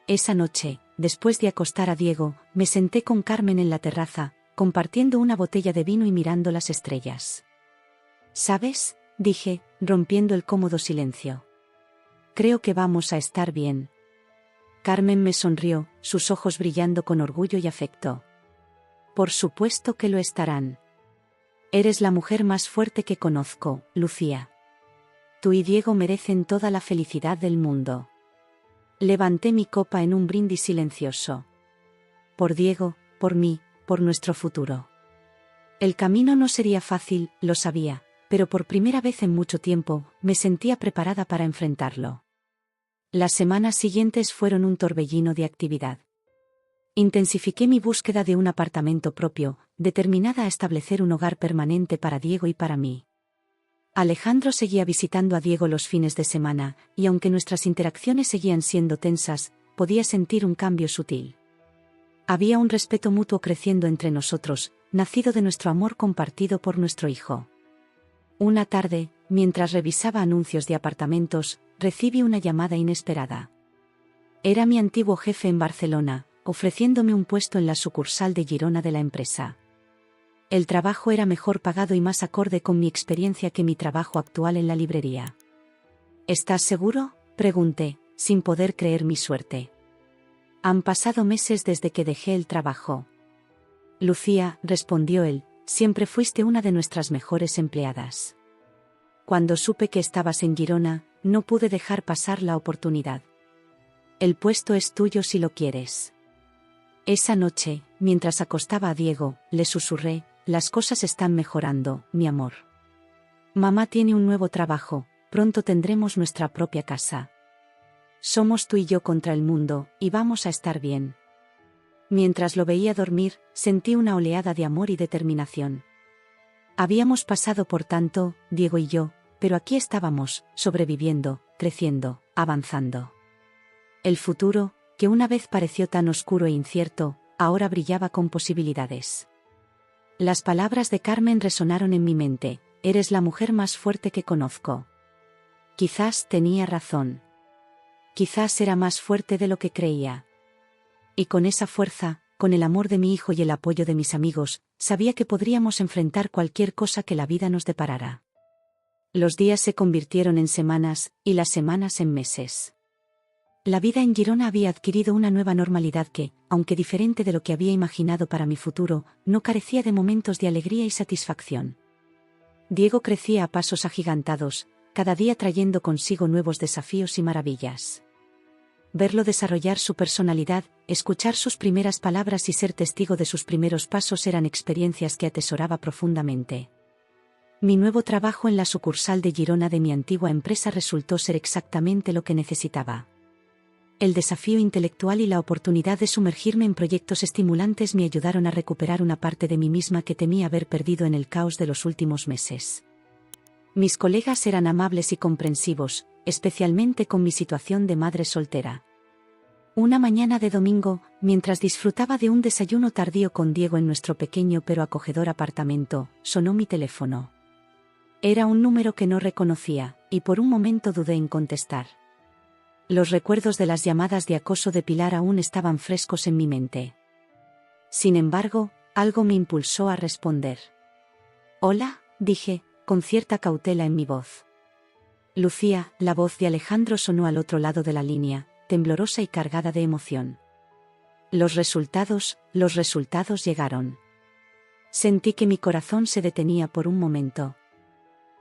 Esa noche, después de acostar a Diego, me senté con Carmen en la terraza, compartiendo una botella de vino y mirando las estrellas. ¿Sabes?, dije, rompiendo el cómodo silencio. Creo que vamos a estar bien. Carmen me sonrió, sus ojos brillando con orgullo y afecto. Por supuesto que lo estarán. Eres la mujer más fuerte que conozco, Lucía. Tú y Diego merecen toda la felicidad del mundo. Levanté mi copa en un brindis silencioso. Por Diego, por mí, por nuestro futuro. El camino no sería fácil, lo sabía, pero por primera vez en mucho tiempo, me sentía preparada para enfrentarlo. Las semanas siguientes fueron un torbellino de actividad. Intensifiqué mi búsqueda de un apartamento propio, determinada a establecer un hogar permanente para Diego y para mí. Alejandro seguía visitando a Diego los fines de semana, y aunque nuestras interacciones seguían siendo tensas, podía sentir un cambio sutil. Había un respeto mutuo creciendo entre nosotros, nacido de nuestro amor compartido por nuestro hijo. Una tarde, mientras revisaba anuncios de apartamentos, recibí una llamada inesperada. Era mi antiguo jefe en Barcelona, ofreciéndome un puesto en la sucursal de Girona de la empresa. El trabajo era mejor pagado y más acorde con mi experiencia que mi trabajo actual en la librería. ¿Estás seguro?, pregunté, sin poder creer mi suerte. Han pasado meses desde que dejé el trabajo. Lucía, respondió él, siempre fuiste una de nuestras mejores empleadas. Cuando supe que estabas en Girona, no pude dejar pasar la oportunidad. El puesto es tuyo si lo quieres. Esa noche, mientras acostaba a Diego, le susurré: las cosas están mejorando, mi amor. Mamá tiene un nuevo trabajo, pronto tendremos nuestra propia casa. Somos tú y yo contra el mundo, y vamos a estar bien. Mientras lo veía dormir, sentí una oleada de amor y determinación. Habíamos pasado por tanto, Diego y yo, pero aquí estábamos, sobreviviendo, creciendo, avanzando. El futuro, que una vez pareció tan oscuro e incierto, ahora brillaba con posibilidades. Las palabras de Carmen resonaron en mi mente: eres la mujer más fuerte que conozco. Quizás tenía razón. Quizás era más fuerte de lo que creía. Y con esa fuerza, con el amor de mi hijo y el apoyo de mis amigos, sabía que podríamos enfrentar cualquier cosa que la vida nos deparara. Los días se convirtieron en semanas, y las semanas en meses. La vida en Girona había adquirido una nueva normalidad que, aunque diferente de lo que había imaginado para mi futuro, no carecía de momentos de alegría y satisfacción. Diego crecía a pasos agigantados, cada día trayendo consigo nuevos desafíos y maravillas. Verlo desarrollar su personalidad, escuchar sus primeras palabras y ser testigo de sus primeros pasos eran experiencias que atesoraba profundamente. Mi nuevo trabajo en la sucursal de Girona de mi antigua empresa resultó ser exactamente lo que necesitaba. El desafío intelectual y la oportunidad de sumergirme en proyectos estimulantes me ayudaron a recuperar una parte de mí misma que temía haber perdido en el caos de los últimos meses. Mis colegas eran amables y comprensivos, especialmente con mi situación de madre soltera. Una mañana de domingo, mientras disfrutaba de un desayuno tardío con Diego en nuestro pequeño pero acogedor apartamento, sonó mi teléfono. Era un número que no reconocía, y por un momento dudé en contestar. Los recuerdos de las llamadas de acoso de Pilar aún estaban frescos en mi mente. Sin embargo, algo me impulsó a responder. «Hola», dije, con cierta cautela en mi voz. Lucía, la voz de Alejandro sonó al otro lado de la línea, temblorosa y cargada de emoción. Los resultados llegaron. Sentí que mi corazón se detenía por un momento.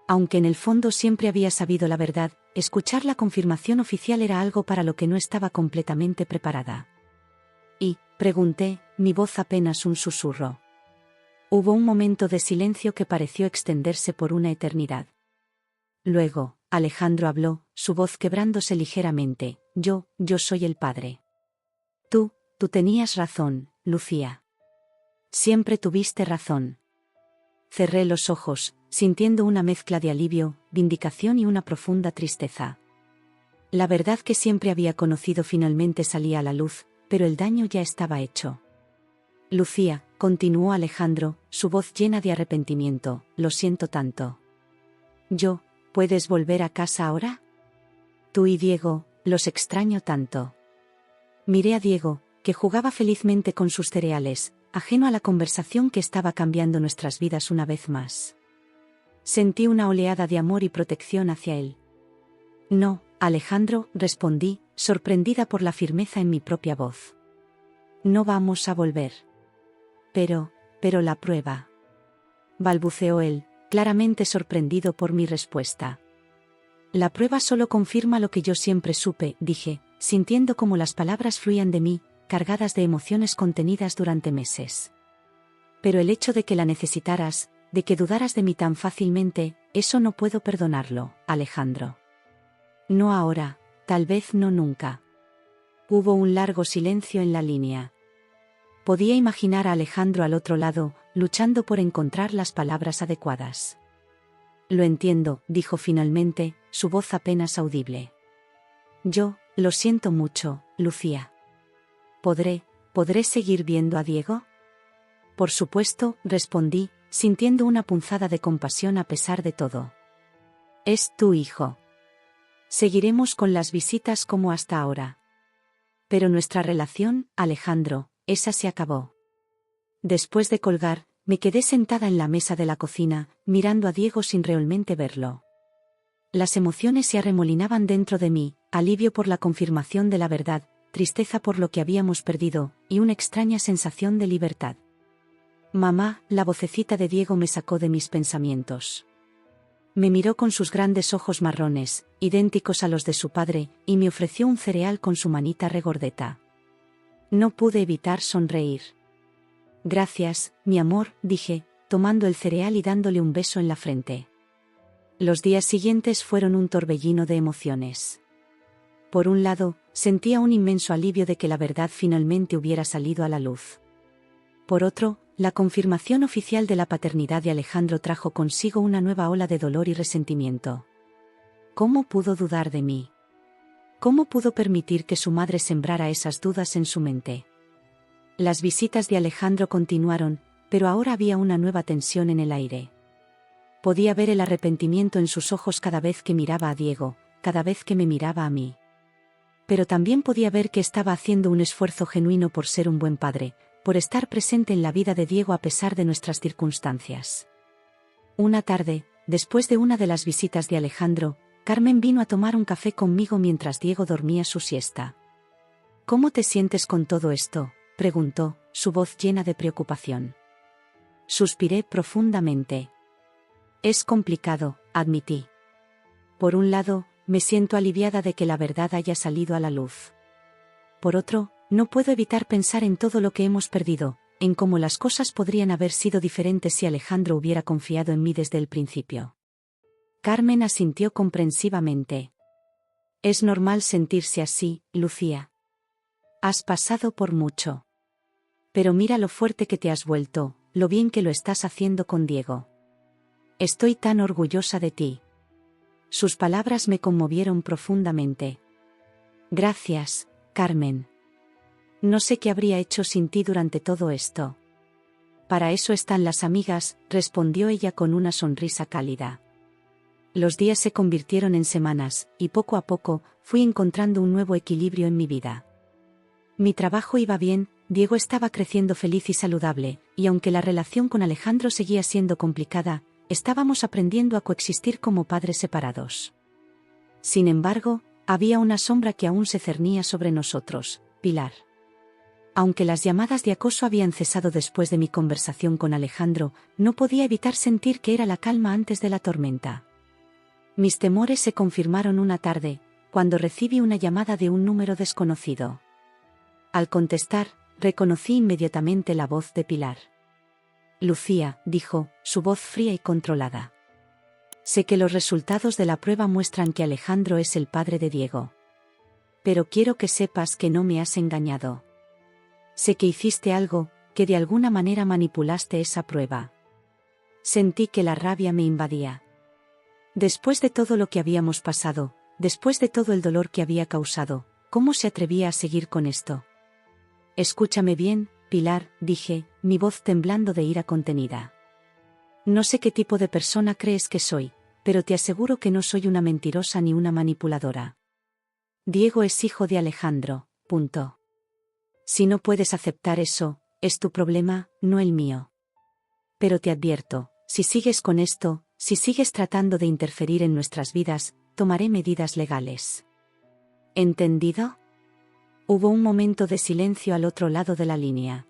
Aunque en el fondo siempre había sabido la verdad, escuchar la confirmación oficial era algo para lo que no estaba completamente preparada. ¿Y? Pregunté, mi voz apenas un susurro. Hubo un momento de silencio que pareció extenderse por una eternidad. Luego, Alejandro habló, su voz quebrándose ligeramente. Yo soy el padre. Tú tenías razón, Lucía. Siempre tuviste razón. Cerré los ojos, sintiendo una mezcla de alivio, vindicación y una profunda tristeza. La verdad que siempre había conocido finalmente salía a la luz, pero el daño ya estaba hecho. Lucía, continuó Alejandro, su voz llena de arrepentimiento, lo siento tanto. ¿Puedes volver a casa ahora? Tú y Diego, los extraño tanto. Miré a Diego, que jugaba felizmente con sus cereales, ajeno a la conversación que estaba cambiando nuestras vidas una vez más. Sentí una oleada de amor y protección hacia él. No, Alejandro, respondí, sorprendida por la firmeza en mi propia voz. No vamos a volver. Pero la prueba. Balbuceó él, claramente sorprendido por mi respuesta. La prueba solo confirma lo que yo siempre supe, dije, sintiendo como las palabras fluían de mí, cargadas de emociones contenidas durante meses. Pero el hecho de que la necesitaras, de que dudaras de mí tan fácilmente, eso no puedo perdonarlo, Alejandro. No ahora, tal vez no nunca. Hubo un largo silencio en la línea. Podía imaginar a Alejandro al otro lado, luchando por encontrar las palabras adecuadas. Lo entiendo, dijo finalmente, su voz apenas audible. Lo siento mucho, Lucía. ¿Podré seguir viendo a Diego? Por supuesto, respondí, sintiendo una punzada de compasión a pesar de todo. Es tu hijo. Seguiremos con las visitas como hasta ahora. Pero nuestra relación, Alejandro, esa se acabó. Después de colgar, me quedé sentada en la mesa de la cocina, mirando a Diego sin realmente verlo. Las emociones se arremolinaban dentro de mí, alivio por la confirmación de la verdad, tristeza por lo que habíamos perdido, y una extraña sensación de libertad. Mamá, la vocecita de Diego me sacó de mis pensamientos. Me miró con sus grandes ojos marrones, idénticos a los de su padre, y me ofreció un cereal con su manita regordeta. No pude evitar sonreír. Gracias, mi amor, dije, tomando el cereal y dándole un beso en la frente. Los días siguientes fueron un torbellino de emociones. Por un lado, sentía un inmenso alivio de que la verdad finalmente hubiera salido a la luz. Por otro, la confirmación oficial de la paternidad de Alejandro trajo consigo una nueva ola de dolor y resentimiento. ¿Cómo pudo dudar de mí? ¿Cómo pudo permitir que su madre sembrara esas dudas en su mente? Las visitas de Alejandro continuaron, pero ahora había una nueva tensión en el aire. Podía ver el arrepentimiento en sus ojos cada vez que miraba a Diego, cada vez que me miraba a mí. Pero también podía ver que estaba haciendo un esfuerzo genuino por ser un buen padre, por estar presente en la vida de Diego a pesar de nuestras circunstancias. Una tarde, después de una de las visitas de Alejandro, Carmen vino a tomar un café conmigo mientras Diego dormía su siesta. ¿Cómo te sientes con todo esto?, preguntó, su voz llena de preocupación. Suspiré profundamente. Es complicado, admití. Por un lado, me siento aliviada de que la verdad haya salido a la luz. Por otro, no puedo evitar pensar en todo lo que hemos perdido, en cómo las cosas podrían haber sido diferentes si Alejandro hubiera confiado en mí desde el principio. Carmen asintió comprensivamente. Es normal sentirse así, Lucía. Has pasado por mucho. Pero mira lo fuerte que te has vuelto, lo bien que lo estás haciendo con Diego. Estoy tan orgullosa de ti. Sus palabras me conmovieron profundamente. Gracias, Carmen. No sé qué habría hecho sin ti durante todo esto. Para eso están las amigas, respondió ella con una sonrisa cálida. Los días se convirtieron en semanas, y poco a poco, fui encontrando un nuevo equilibrio en mi vida. Mi trabajo iba bien, Diego estaba creciendo feliz y saludable, y aunque la relación con Alejandro seguía siendo complicada, estábamos aprendiendo a coexistir como padres separados. Sin embargo, había una sombra que aún se cernía sobre nosotros, Pilar. Aunque las llamadas de acoso habían cesado después de mi conversación con Alejandro, no podía evitar sentir que era la calma antes de la tormenta. Mis temores se confirmaron una tarde, cuando recibí una llamada de un número desconocido. Al contestar, reconocí inmediatamente la voz de Pilar. Lucía, dijo, su voz fría y controlada. Sé que los resultados de la prueba muestran que Alejandro es el padre de Diego. Pero quiero que sepas que no me has engañado. Sé que hiciste algo, que de alguna manera manipulaste esa prueba. Sentí que la rabia me invadía. Después de todo lo que habíamos pasado, después de todo el dolor que había causado, ¿cómo se atrevía a seguir con esto? Escúchame bien, Pilar, dije, mi voz temblando de ira contenida. No sé qué tipo de persona crees que soy, pero te aseguro que no soy una mentirosa ni una manipuladora. Diego es hijo de Alejandro, punto. Si no puedes aceptar eso, es tu problema, no el mío. Pero te advierto, si sigues con esto, si sigues tratando de interferir en nuestras vidas, tomaré medidas legales. ¿Entendido? Hubo un momento de silencio al otro lado de la línea.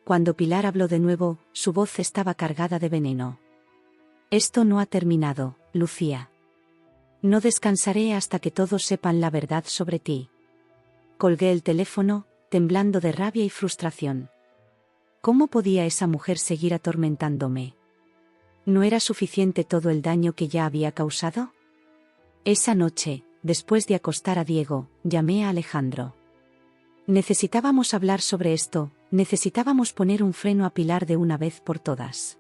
Cuando Pilar habló de nuevo, su voz estaba cargada de veneno. Esto no ha terminado, Lucía. No descansaré hasta que todos sepan la verdad sobre ti. Colgué el teléfono, temblando de rabia y frustración. ¿Cómo podía esa mujer seguir atormentándome? ¿No era suficiente todo el daño que ya había causado? Esa noche, después de acostar a Diego, llamé a Alejandro. Necesitábamos hablar sobre esto, necesitábamos poner un freno a Pilar de una vez por todas.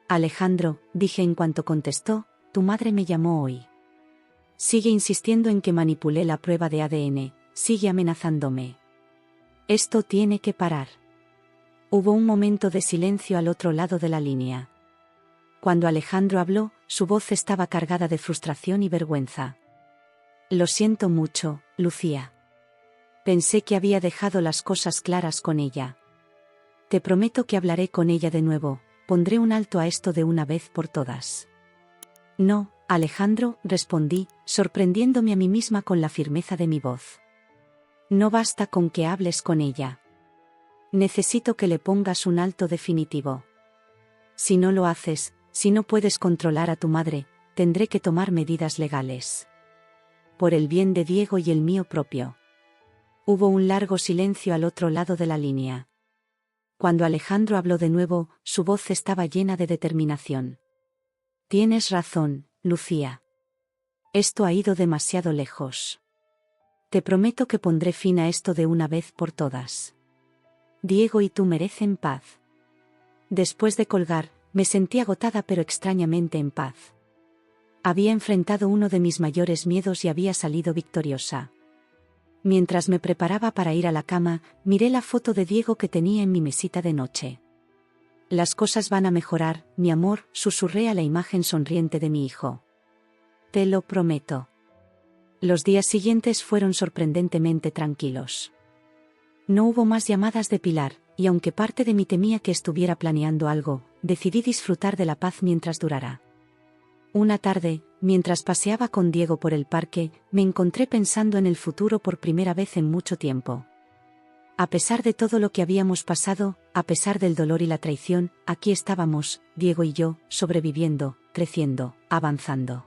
Alejandro, dije en cuanto contestó, tu madre me llamó hoy. Sigue insistiendo en que manipulé la prueba de ADN, sigue amenazándome. Esto tiene que parar. Hubo un momento de silencio al otro lado de la línea. Cuando Alejandro habló, su voz estaba cargada de frustración y vergüenza. Lo siento mucho, Lucía. Pensé que había dejado las cosas claras con ella. Te prometo que hablaré con ella de nuevo, pondré un alto a esto de una vez por todas. No, Alejandro, respondí, sorprendiéndome a mí misma con la firmeza de mi voz. No basta con que hables con ella. Necesito que le pongas un alto definitivo. Si no lo haces, si no puedes controlar a tu madre, tendré que tomar medidas legales. Por el bien de Diego y el mío propio. Hubo un largo silencio al otro lado de la línea. Cuando Alejandro habló de nuevo, su voz estaba llena de determinación. Tienes razón, Lucía. Esto ha ido demasiado lejos. Te prometo que pondré fin a esto de una vez por todas. Diego y tú merecen paz. Después de colgar, me sentí agotada pero extrañamente en paz. Había enfrentado uno de mis mayores miedos y había salido victoriosa. Mientras me preparaba para ir a la cama, miré la foto de Diego que tenía en mi mesita de noche. Las cosas van a mejorar, mi amor, susurré a la imagen sonriente de mi hijo. Te lo prometo. Los días siguientes fueron sorprendentemente tranquilos. No hubo más llamadas de Pilar, y aunque parte de mí temía que estuviera planeando algo, decidí disfrutar de la paz mientras durara. Una tarde, mientras paseaba con Diego por el parque, me encontré pensando en el futuro por primera vez en mucho tiempo. A pesar de todo lo que habíamos pasado, a pesar del dolor y la traición, aquí estábamos, Diego y yo, sobreviviendo, creciendo, avanzando.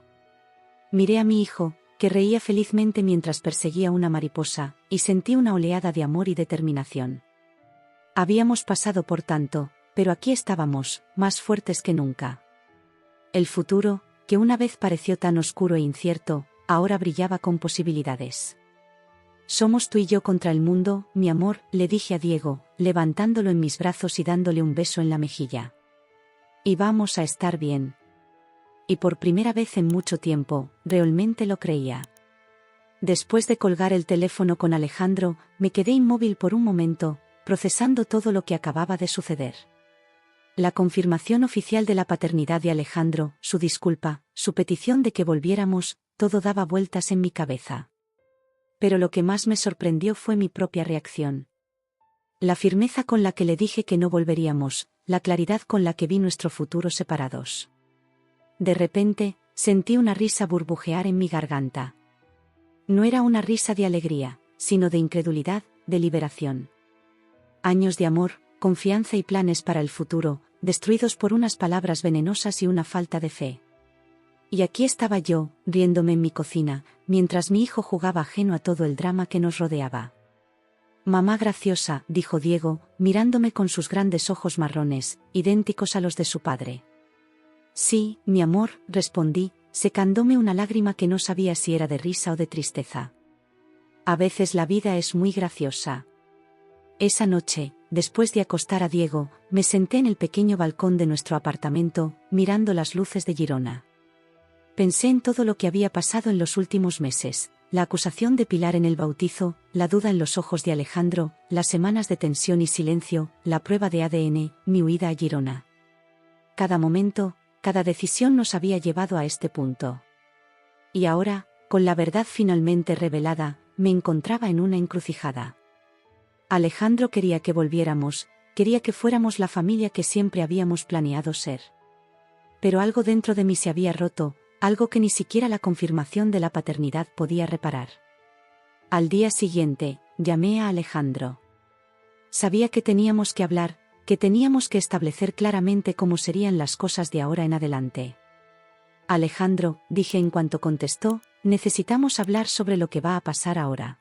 Miré a mi hijo, que reía felizmente mientras perseguía una mariposa, y sentí una oleada de amor y determinación. Habíamos pasado por tanto, pero aquí estábamos, más fuertes que nunca. El futuro, que una vez pareció tan oscuro e incierto, ahora brillaba con posibilidades. Somos tú y yo contra el mundo, mi amor, le dije a Diego, levantándolo en mis brazos y dándole un beso en la mejilla. Y vamos a estar bien. Y por primera vez en mucho tiempo, realmente lo creía. Después de colgar el teléfono con Alejandro, me quedé inmóvil por un momento, procesando todo lo que acababa de suceder. La confirmación oficial de la paternidad de Alejandro, su disculpa, su petición de que volviéramos, todo daba vueltas en mi cabeza. Pero lo que más me sorprendió fue mi propia reacción. La firmeza con la que le dije que no volveríamos, la claridad con la que vi nuestro futuro separados. De repente, sentí una risa burbujear en mi garganta. No era una risa de alegría, sino de incredulidad, de liberación. Años de amor, confianza y planes para el futuro, destruidos por unas palabras venenosas y una falta de fe. Y aquí estaba yo, riéndome en mi cocina, mientras mi hijo jugaba ajeno a todo el drama que nos rodeaba. Mamá graciosa, dijo Diego, mirándome con sus grandes ojos marrones, idénticos a los de su padre. Sí, mi amor, respondí, secándome una lágrima que no sabía si era de risa o de tristeza. A veces la vida es muy graciosa. Esa noche, después de acostar a Diego, me senté en el pequeño balcón de nuestro apartamento, mirando las luces de Girona. Pensé en todo lo que había pasado en los últimos meses, la acusación de Pilar en el bautizo, la duda en los ojos de Alejandro, las semanas de tensión y silencio, la prueba de ADN, mi huida a Girona. Cada momento, cada decisión nos había llevado a este punto. Y ahora, con la verdad finalmente revelada, me encontraba en una encrucijada. Alejandro quería que volviéramos, quería que fuéramos la familia que siempre habíamos planeado ser. Pero algo dentro de mí se había roto, algo que ni siquiera la confirmación de la paternidad podía reparar. Al día siguiente, llamé a Alejandro. Sabía que teníamos que hablar, que teníamos que establecer claramente cómo serían las cosas de ahora en adelante. Alejandro, dije en cuanto contestó, necesitamos hablar sobre lo que va a pasar ahora.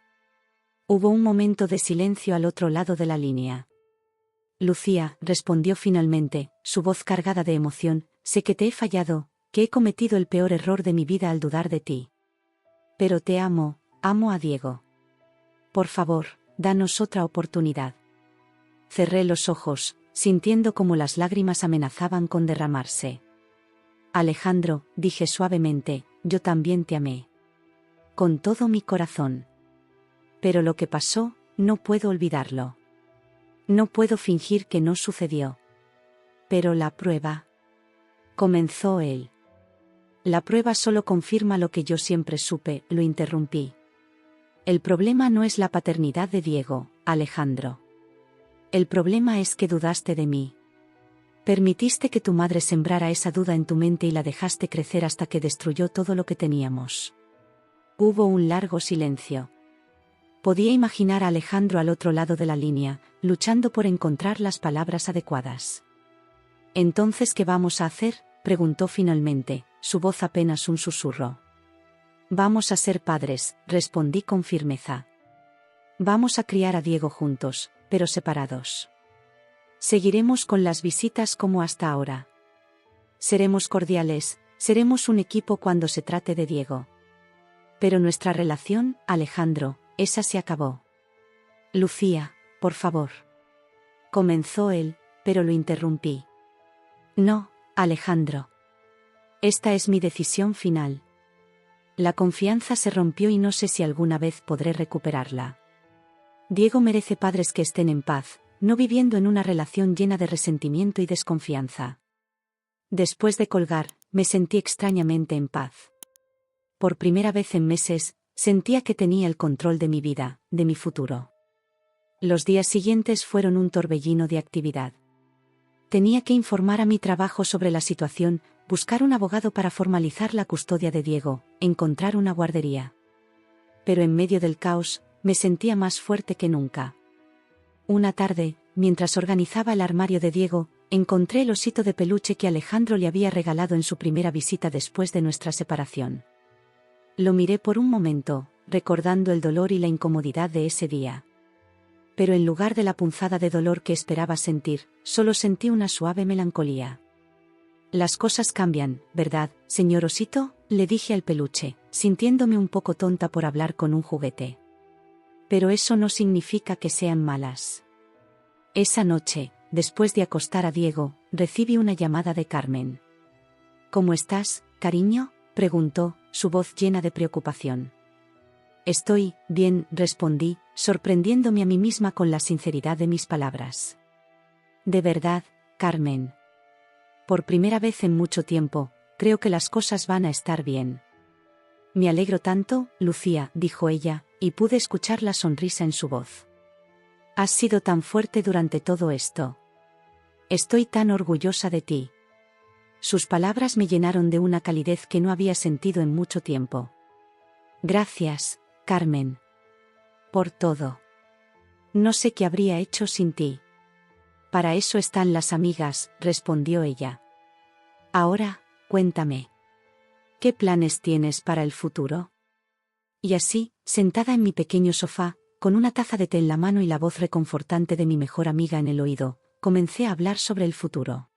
Hubo un momento de silencio al otro lado de la línea. Lucía, respondió finalmente, su voz cargada de emoción, sé que te he fallado, que he cometido el peor error de mi vida al dudar de ti. Pero te amo, amo a Diego. Por favor, danos otra oportunidad. Cerré los ojos, sintiendo cómo las lágrimas amenazaban con derramarse. Alejandro, dije suavemente, yo también te amé. Con todo mi corazón. Pero lo que pasó, no puedo olvidarlo. No puedo fingir que no sucedió. Pero la prueba. Comenzó él. La prueba solo confirma lo que yo siempre supe, lo interrumpí. El problema no es la paternidad de Diego, Alejandro. El problema es que dudaste de mí. Permitiste que tu madre sembrara esa duda en tu mente y la dejaste crecer hasta que destruyó todo lo que teníamos. Hubo un largo silencio. Podía imaginar a Alejandro al otro lado de la línea, luchando por encontrar las palabras adecuadas. ¿Entonces qué vamos a hacer?, preguntó finalmente, su voz apenas un susurro. Vamos a ser padres, respondí con firmeza. Vamos a criar a Diego juntos, pero separados. Seguiremos con las visitas como hasta ahora. Seremos cordiales, seremos un equipo cuando se trate de Diego. Pero nuestra relación, Alejandro, esa se acabó. Lucía, por favor. Comenzó él, pero lo interrumpí. No, Alejandro. Esta es mi decisión final. La confianza se rompió y no sé si alguna vez podré recuperarla. Diego merece padres que estén en paz, no viviendo en una relación llena de resentimiento y desconfianza. Después de colgar, me sentí extrañamente en paz. Por primera vez en meses, sentía que tenía el control de mi vida, de mi futuro. Los días siguientes fueron un torbellino de actividad. Tenía que informar a mi trabajo sobre la situación, buscar un abogado para formalizar la custodia de Diego, encontrar una guardería. Pero en medio del caos, me sentía más fuerte que nunca. Una tarde, mientras organizaba el armario de Diego, encontré el osito de peluche que Alejandro le había regalado en su primera visita después de nuestra separación. Lo miré por un momento, recordando el dolor y la incomodidad de ese día. Pero en lugar de la punzada de dolor que esperaba sentir, solo sentí una suave melancolía. Las cosas cambian, ¿verdad, señor osito?, le dije al peluche, sintiéndome un poco tonta por hablar con un juguete. Pero eso no significa que sean malas. Esa noche, después de acostar a Diego, recibí una llamada de Carmen. ¿Cómo estás, cariño?, preguntó, su voz llena de preocupación. Estoy bien, respondí, sorprendiéndome a mí misma con la sinceridad de mis palabras. De verdad, Carmen. Por primera vez en mucho tiempo, creo que las cosas van a estar bien. Me alegro tanto, Lucía, dijo ella, y pude escuchar la sonrisa en su voz. Has sido tan fuerte durante todo esto. Estoy tan orgullosa de ti. Sus palabras me llenaron de una calidez que no había sentido en mucho tiempo. Gracias, Carmen. Por todo. No sé qué habría hecho sin ti. Para eso están las amigas, respondió ella. Ahora, cuéntame. ¿Qué planes tienes para el futuro? Y así, sentada en mi pequeño sofá, con una taza de té en la mano y la voz reconfortante de mi mejor amiga en el oído, comencé a hablar sobre el futuro.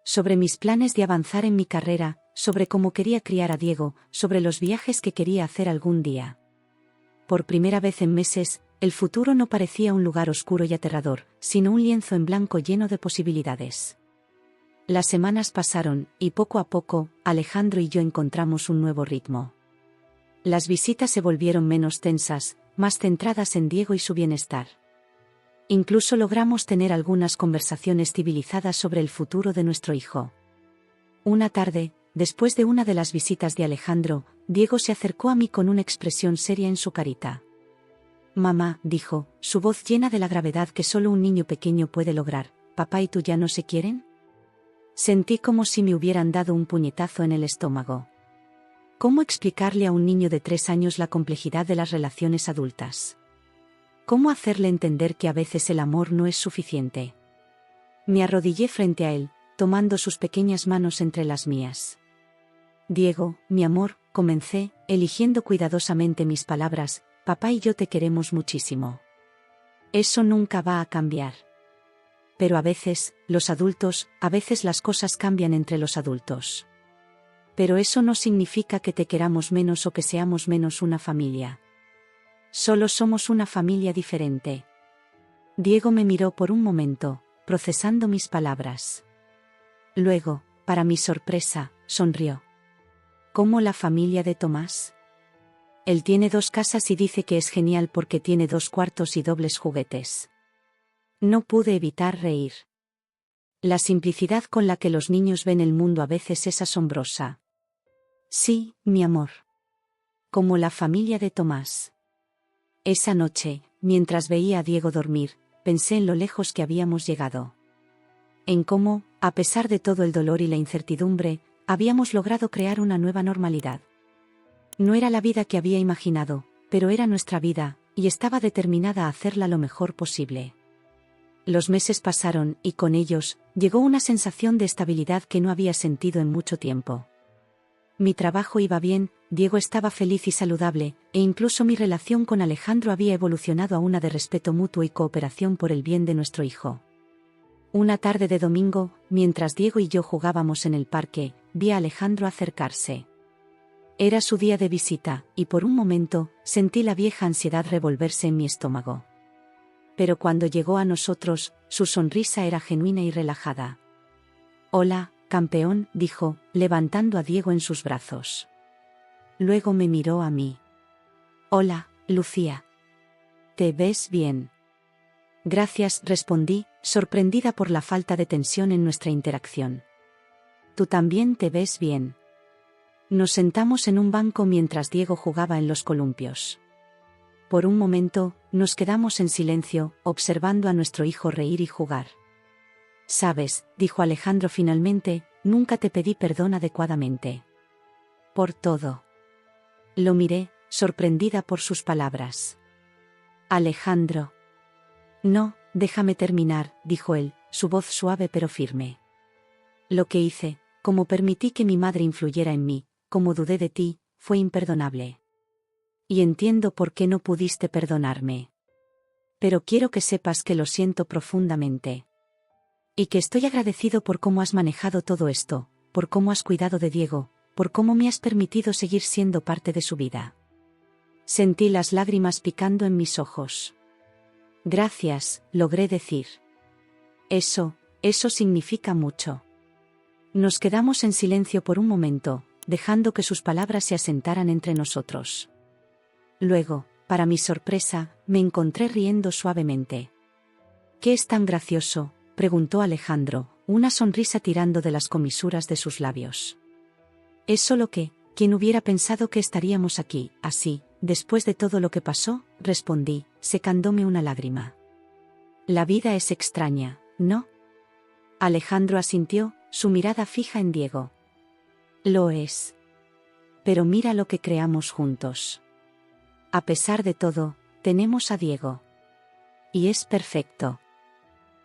Sobre mis planes de avanzar en mi carrera, sobre cómo quería criar a Diego, sobre los viajes que quería hacer algún día. Por primera vez en meses, el futuro no parecía un lugar oscuro y aterrador, sino un lienzo en blanco lleno de posibilidades. Las semanas pasaron, y poco a poco, Alejandro y yo encontramos un nuevo ritmo. Las visitas se volvieron menos tensas, más centradas en Diego y su bienestar. Incluso logramos tener algunas conversaciones civilizadas sobre el futuro de nuestro hijo. Una tarde, después de una de las visitas de Alejandro, Diego se acercó a mí con una expresión seria en su carita. «Mamá», dijo, su voz llena de la gravedad que solo un niño pequeño puede lograr, «¿papá y tú ya no se quieren?». Sentí como si me hubieran dado un puñetazo en el estómago. ¿Cómo explicarle a un niño de 3 años la complejidad de las relaciones adultas? ¿Cómo hacerle entender que a veces el amor no es suficiente? Me arrodillé frente a él, tomando sus pequeñas manos entre las mías. «Diego, mi amor», comencé, eligiendo cuidadosamente mis palabras, «papá y yo te queremos muchísimo. Eso nunca va a cambiar. Pero a veces, los adultos, a veces las cosas cambian entre los adultos. Pero eso no significa que te queramos menos o que seamos menos una familia. Solo somos una familia diferente». Diego me miró por un momento, procesando mis palabras. Luego, para mi sorpresa, sonrió. ¿Cómo la familia de Tomás? Él tiene 2 casas y dice que es genial porque tiene 2 cuartos y dobles juguetes. No pude evitar reír. La simplicidad con la que los niños ven el mundo a veces es asombrosa. Sí, mi amor. Como la familia de Tomás. Esa noche, mientras veía a Diego dormir, pensé en lo lejos que habíamos llegado. En cómo, a pesar de todo el dolor y la incertidumbre, habíamos logrado crear una nueva normalidad. No era la vida que había imaginado, pero era nuestra vida, y estaba determinada a hacerla lo mejor posible. Los meses pasaron, y con ellos, llegó una sensación de estabilidad que no había sentido en mucho tiempo. Mi trabajo iba bien, Diego estaba feliz y saludable, e incluso mi relación con Alejandro había evolucionado a una de respeto mutuo y cooperación por el bien de nuestro hijo. Una tarde de domingo, mientras Diego y yo jugábamos en el parque, vi a Alejandro acercarse. Era su día de visita, y por un momento, sentí la vieja ansiedad revolverse en mi estómago. Pero cuando llegó a nosotros, su sonrisa era genuina y relajada. «Hola, campeón», dijo, levantando a Diego en sus brazos. Luego me miró a mí. «Hola, Lucía. ¿Te ves bien?». «Gracias», respondí, sorprendida por la falta de tensión en nuestra interacción. «Tú también te ves bien». Nos sentamos en un banco mientras Diego jugaba en los columpios. Por un momento, nos quedamos en silencio, observando a nuestro hijo reír y jugar. «Sabes», dijo Alejandro finalmente, «nunca te pedí perdón adecuadamente. Por todo». Lo miré, sorprendida por sus palabras. «Alejandro». «No, déjame terminar», dijo él, su voz suave pero firme. «Lo que hice, como permití que mi madre influyera en mí, como dudé de ti, fue imperdonable. Y entiendo por qué no pudiste perdonarme. Pero quiero que sepas que lo siento profundamente. Y que estoy agradecido por cómo has manejado todo esto, por cómo has cuidado de Diego, por cómo me has permitido seguir siendo parte de su vida». Sentí las lágrimas picando en mis ojos. «Gracias», logré decir. Eso significa mucho». Nos quedamos en silencio por un momento, dejando que sus palabras se asentaran entre nosotros. Luego, para mi sorpresa, me encontré riendo suavemente. «¿Qué es tan gracioso?», preguntó Alejandro, una sonrisa tirando de las comisuras de sus labios. «Es solo que, ¿quién hubiera pensado que estaríamos aquí, así, después de todo lo que pasó?», respondí, secándome una lágrima. «La vida es extraña, ¿no?». Alejandro asintió, su mirada fija en Diego. «Lo es. Pero mira lo que creamos juntos. A pesar de todo, tenemos a Diego. Y es perfecto».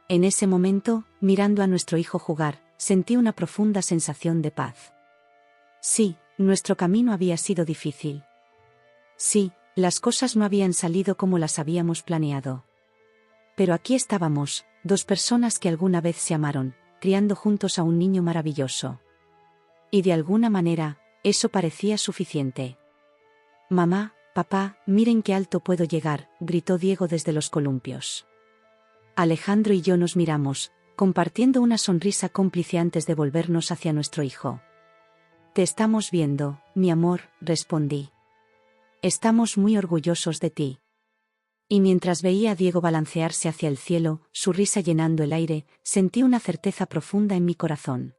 En ese momento, mirando a nuestro hijo jugar, sentí una profunda sensación de paz. Sí, Nuestro camino había sido difícil. Sí, las cosas no habían salido como las habíamos planeado. Pero aquí estábamos, dos personas que alguna vez se amaron, criando juntos a un niño maravilloso. Y de alguna manera, eso parecía suficiente. Mamá, papá, miren qué alto puedo llegar, gritó Diego desde los columpios. Alejandro y yo nos miramos, compartiendo una sonrisa cómplice antes de volvernos hacia nuestro hijo. Te estamos viendo, mi amor, respondí. Estamos muy orgullosos de ti. Y mientras veía a Diego balancearse hacia el cielo, su risa llenando el aire, sentí una certeza profunda en mi corazón.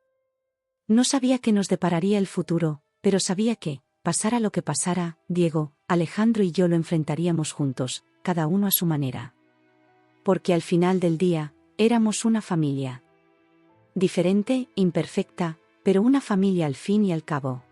No sabía qué nos depararía el futuro, pero sabía que, pasara lo que pasara, Diego, Alejandro y yo lo enfrentaríamos juntos, cada uno a su manera. Porque al final del día, éramos una familia. Diferente, imperfecta, pero una familia al fin y al cabo.